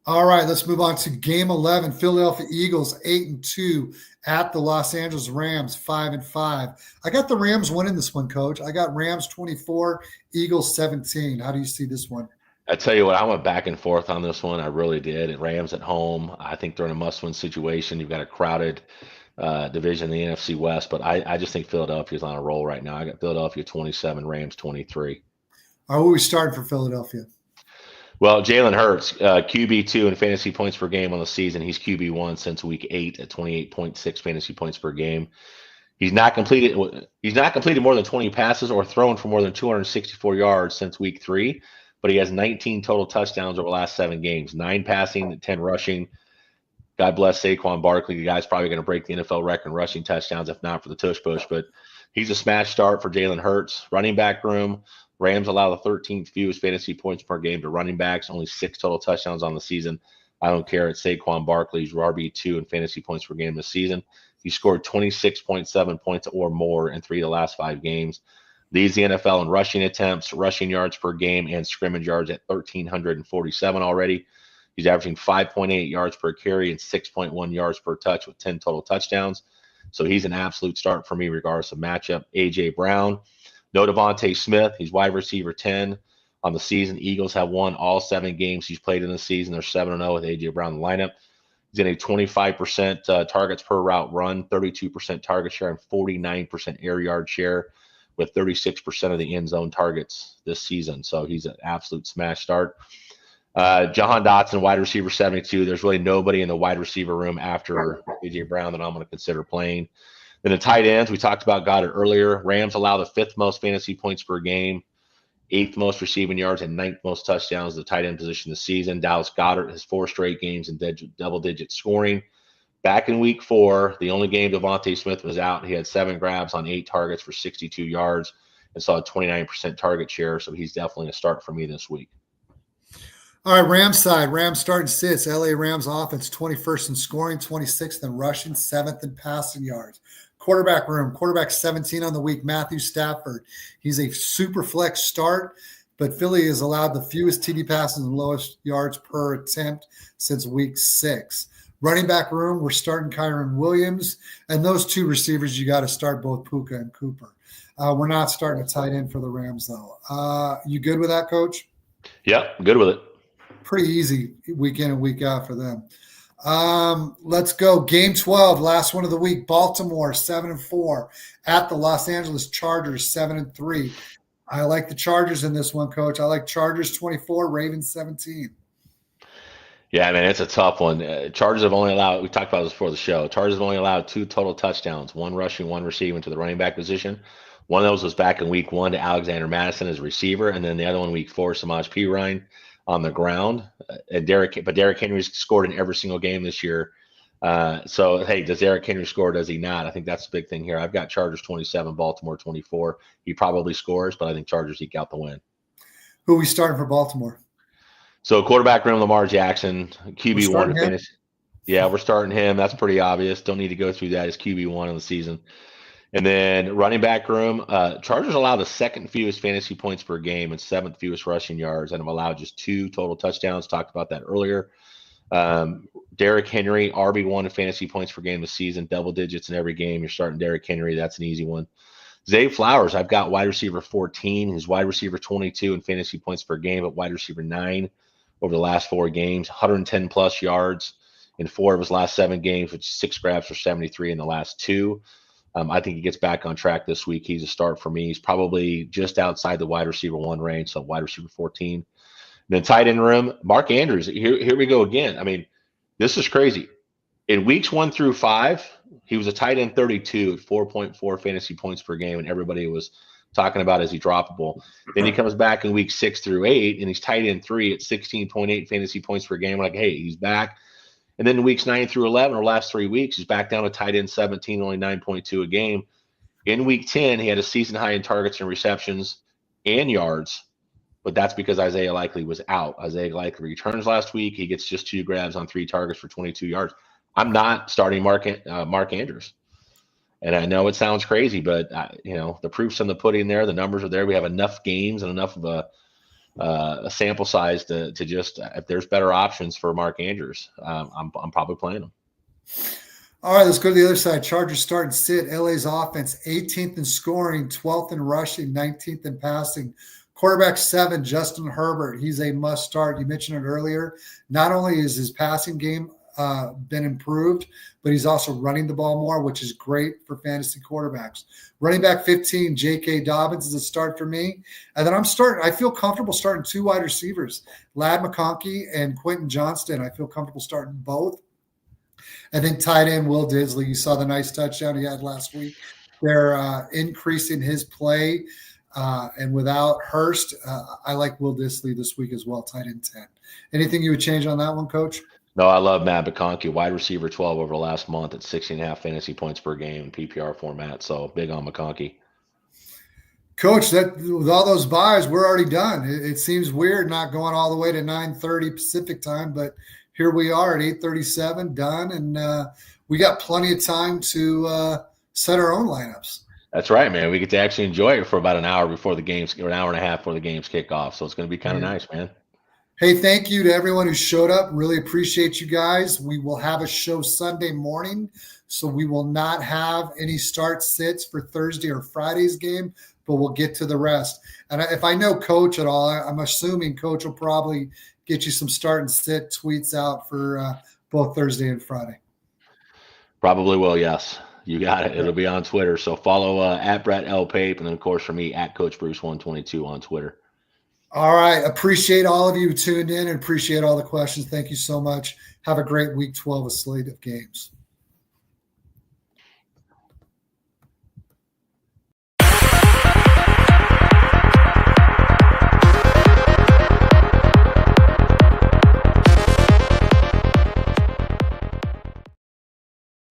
Speaker 1: All right, let's move on to Game 11. Philadelphia Eagles 8-2 at the Los Angeles Rams 5-5. I got the Rams winning this one, Coach. I got Rams 24, Eagles 17. How do you see this one?
Speaker 2: I tell you what, I went back and forth on this one. I really did. Rams at home. I think they're in a must-win situation. You've got a crowded division in the NFC West, but I just think Philadelphia's on a roll right now. I got Philadelphia 27, Rams 23.
Speaker 1: All right, what are we starting for Philadelphia?
Speaker 2: Well, Jalen Hurts, QB2 in fantasy points per game on the season. He's QB1 since week 8 at 28.6 fantasy points per game. He's not completed more than 20 passes or thrown for more than 264 yards since week 3. But he has 19 total touchdowns over the last 7 games, 9 passing, 10 rushing. God bless Saquon Barkley. The guy's probably going to break the NFL record in rushing touchdowns, if not for the tush push. But he's a smash start for Jalen Hurts. Running back room, Rams allow the 13th fewest fantasy points per game to running backs, only 6 total touchdowns on the season. I don't care. It's Saquon Barkley's RB2 in fantasy points per game this season. He scored 26.7 points or more in 3 of the last 5 games. Leads the NFL in rushing attempts, rushing yards per game, and scrimmage yards at 1,347 already. He's averaging 5.8 yards per carry and 6.1 yards per touch with 10 total touchdowns. So he's an absolute start for me regardless of matchup. A.J. Brown, no Devontae Smith. He's wide receiver 10 on the season. Eagles have won all 7 games he's played in the season. They're 7-0 with A.J. Brown in the lineup. He's getting 25% targets per route run, 32% target share, and 49% air yard share, with 36% of the end zone targets this season. So he's an absolute smash start. Jahan Dotson, wide receiver 72. There's really nobody in the wide receiver room after A.J. Brown that I'm going to consider playing. Then the tight ends, we talked about, got it earlier. Rams allow the 5th most fantasy points per game, 8th most receiving yards, and 9th most touchdowns at the tight end position this season. Dallas Goedert has 4 straight games in double-digit scoring. Back in week 4, the only game Devontae Smith was out, he had 7 grabs on 8 targets for 62 yards and saw a 29% target share. So he's definitely a start for me this week.
Speaker 1: All right, Rams side. Rams starting sits. LA Rams offense 21st in scoring, 26th in rushing, 7th in passing yards. Quarterback room. Quarterback 17 on the week, Matthew Stafford. He's a super flex start, but Philly has allowed the fewest TD passes and lowest yards per attempt since week 6. Running back room, we're starting Kyron Williams. And those 2 receivers, you got to start both Puka and Cooper. We're not starting a tight end for the Rams, though. You good with that, Coach?
Speaker 2: Yep, good with it.
Speaker 1: Pretty easy week in and week out for them. Let's go. Game 12, last one of the week. Baltimore 7-4 at the Los Angeles Chargers 7-3. I like the Chargers in this one, Coach. I like Chargers 24, Ravens 17.
Speaker 2: Yeah, man, it's a tough one. Chargers have only allowed, we talked about this before the show, Chargers have only allowed 2 total touchdowns, 1 rushing, 1 receiving to the running back position. One of those was back in week 1 to Alexander Madison as a receiver, and then the other one week 4, Samaj P. on the ground. Derrick Henry's scored in every single game this year So, hey, does Eric Henry score? Does he not? I think that's the big thing here. I've got Chargers 27, Baltimore 24. He probably scores, but I think Chargers eke out the win.
Speaker 1: Who are we starting for Baltimore?
Speaker 2: So, quarterback room, Lamar Jackson,
Speaker 1: We're
Speaker 2: QB1 to
Speaker 1: starting him.
Speaker 2: finish. Yeah, we're starting him. That's pretty obvious. Don't need to go through that. He's QB1 of the season. And then running back room, Chargers allow the second fewest fantasy points per game and seventh fewest rushing yards, and have allowed just 2 total touchdowns. Talked about that earlier. Derrick Henry, RB1 in fantasy points per game this season, double digits in every game. You're starting Derrick Henry. That's an easy one. Zay Flowers, I've got wide receiver 14. He's wide receiver 22 in fantasy points per game, but wide receiver 9 over the last 4 games, 110 plus yards in 4 of his last 7 games, with 6 grabs for 73 in the last 2. I think he gets back on track this week. He's a start for me. He's probably just outside the wide receiver 1 range, so wide receiver 14. And then tight end room, Mark Andrews. Here we go again. I mean, this is crazy. In weeks 1 through 5, he was a tight end 32 at 4.4 fantasy points per game, and everybody was talking about is he droppable. Then he comes back in week 6 through 8, and he's tight end 3 at 16.8 fantasy points per game. We're like, hey, he's back. And then in weeks 9 through 11, or last 3 weeks, he's back down to tight end 17, only 9.2 a game. In week 10, he had a season high in targets and receptions and yards, but that's because Isaiah Likely was out. Isaiah Likely returns last week. He gets just 2 grabs on 3 targets for 22 yards. I'm not starting Mark Andrews. And I know it sounds crazy, but the proof's in the pudding there. The numbers are there. We have enough games and enough of a sample size to just, if there's better options for Mark Andrews, I'm probably playing him.
Speaker 1: All right, let's go to the other side. Chargers start and sit. LA's offense, 18th in scoring, 12th in rushing, 19th in passing. Quarterback 7, Justin Herbert. He's a must start. You mentioned it earlier. Not only is his passing game been improved, but he's also running the ball more, which is great for fantasy quarterbacks. Running back 15, J.K. Dobbins is a start for me. And then I feel comfortable starting 2 wide receivers, Ladd McConkey and Quentin Johnston. I feel comfortable starting both. And then tight end Will Disley. You saw the nice touchdown he had last week. They're increasing his play. And without Hurst, I like Will Disley this week as well, tight end 10. Anything you would change on that one, Coach?
Speaker 2: No, I love Matt McConkey, wide receiver 12 over the last month at 16.5 fantasy points per game in PPR format. So big on McConkey.
Speaker 1: Coach, that with all those buys, we're already done. It seems weird not going all the way to 9:30 Pacific time, but here we are at 8:37 done, and we got plenty of time to set our own lineups.
Speaker 2: That's right, man. We get to actually enjoy it for about an hour before the games, or an hour and a half before the games kick off. So it's going to be kind of nice, man.
Speaker 1: Hey, thank you to everyone who showed up. Really appreciate you guys. We will have a show Sunday morning, so we will not have any start sits for Thursday or Friday's game, but we'll get to the rest. And if I know Coach at all, I'm assuming Coach will probably get you some start and sit tweets out for both Thursday and Friday.
Speaker 2: Probably will, yes. You got it. It'll be on Twitter. So follow at Brett L. Pape, and then, of course, for me, at Coach Bruce 122 on Twitter.
Speaker 1: All right. Appreciate all of you who tuned in and appreciate all the questions. Thank you so much. Have a great week 12 of slate of games.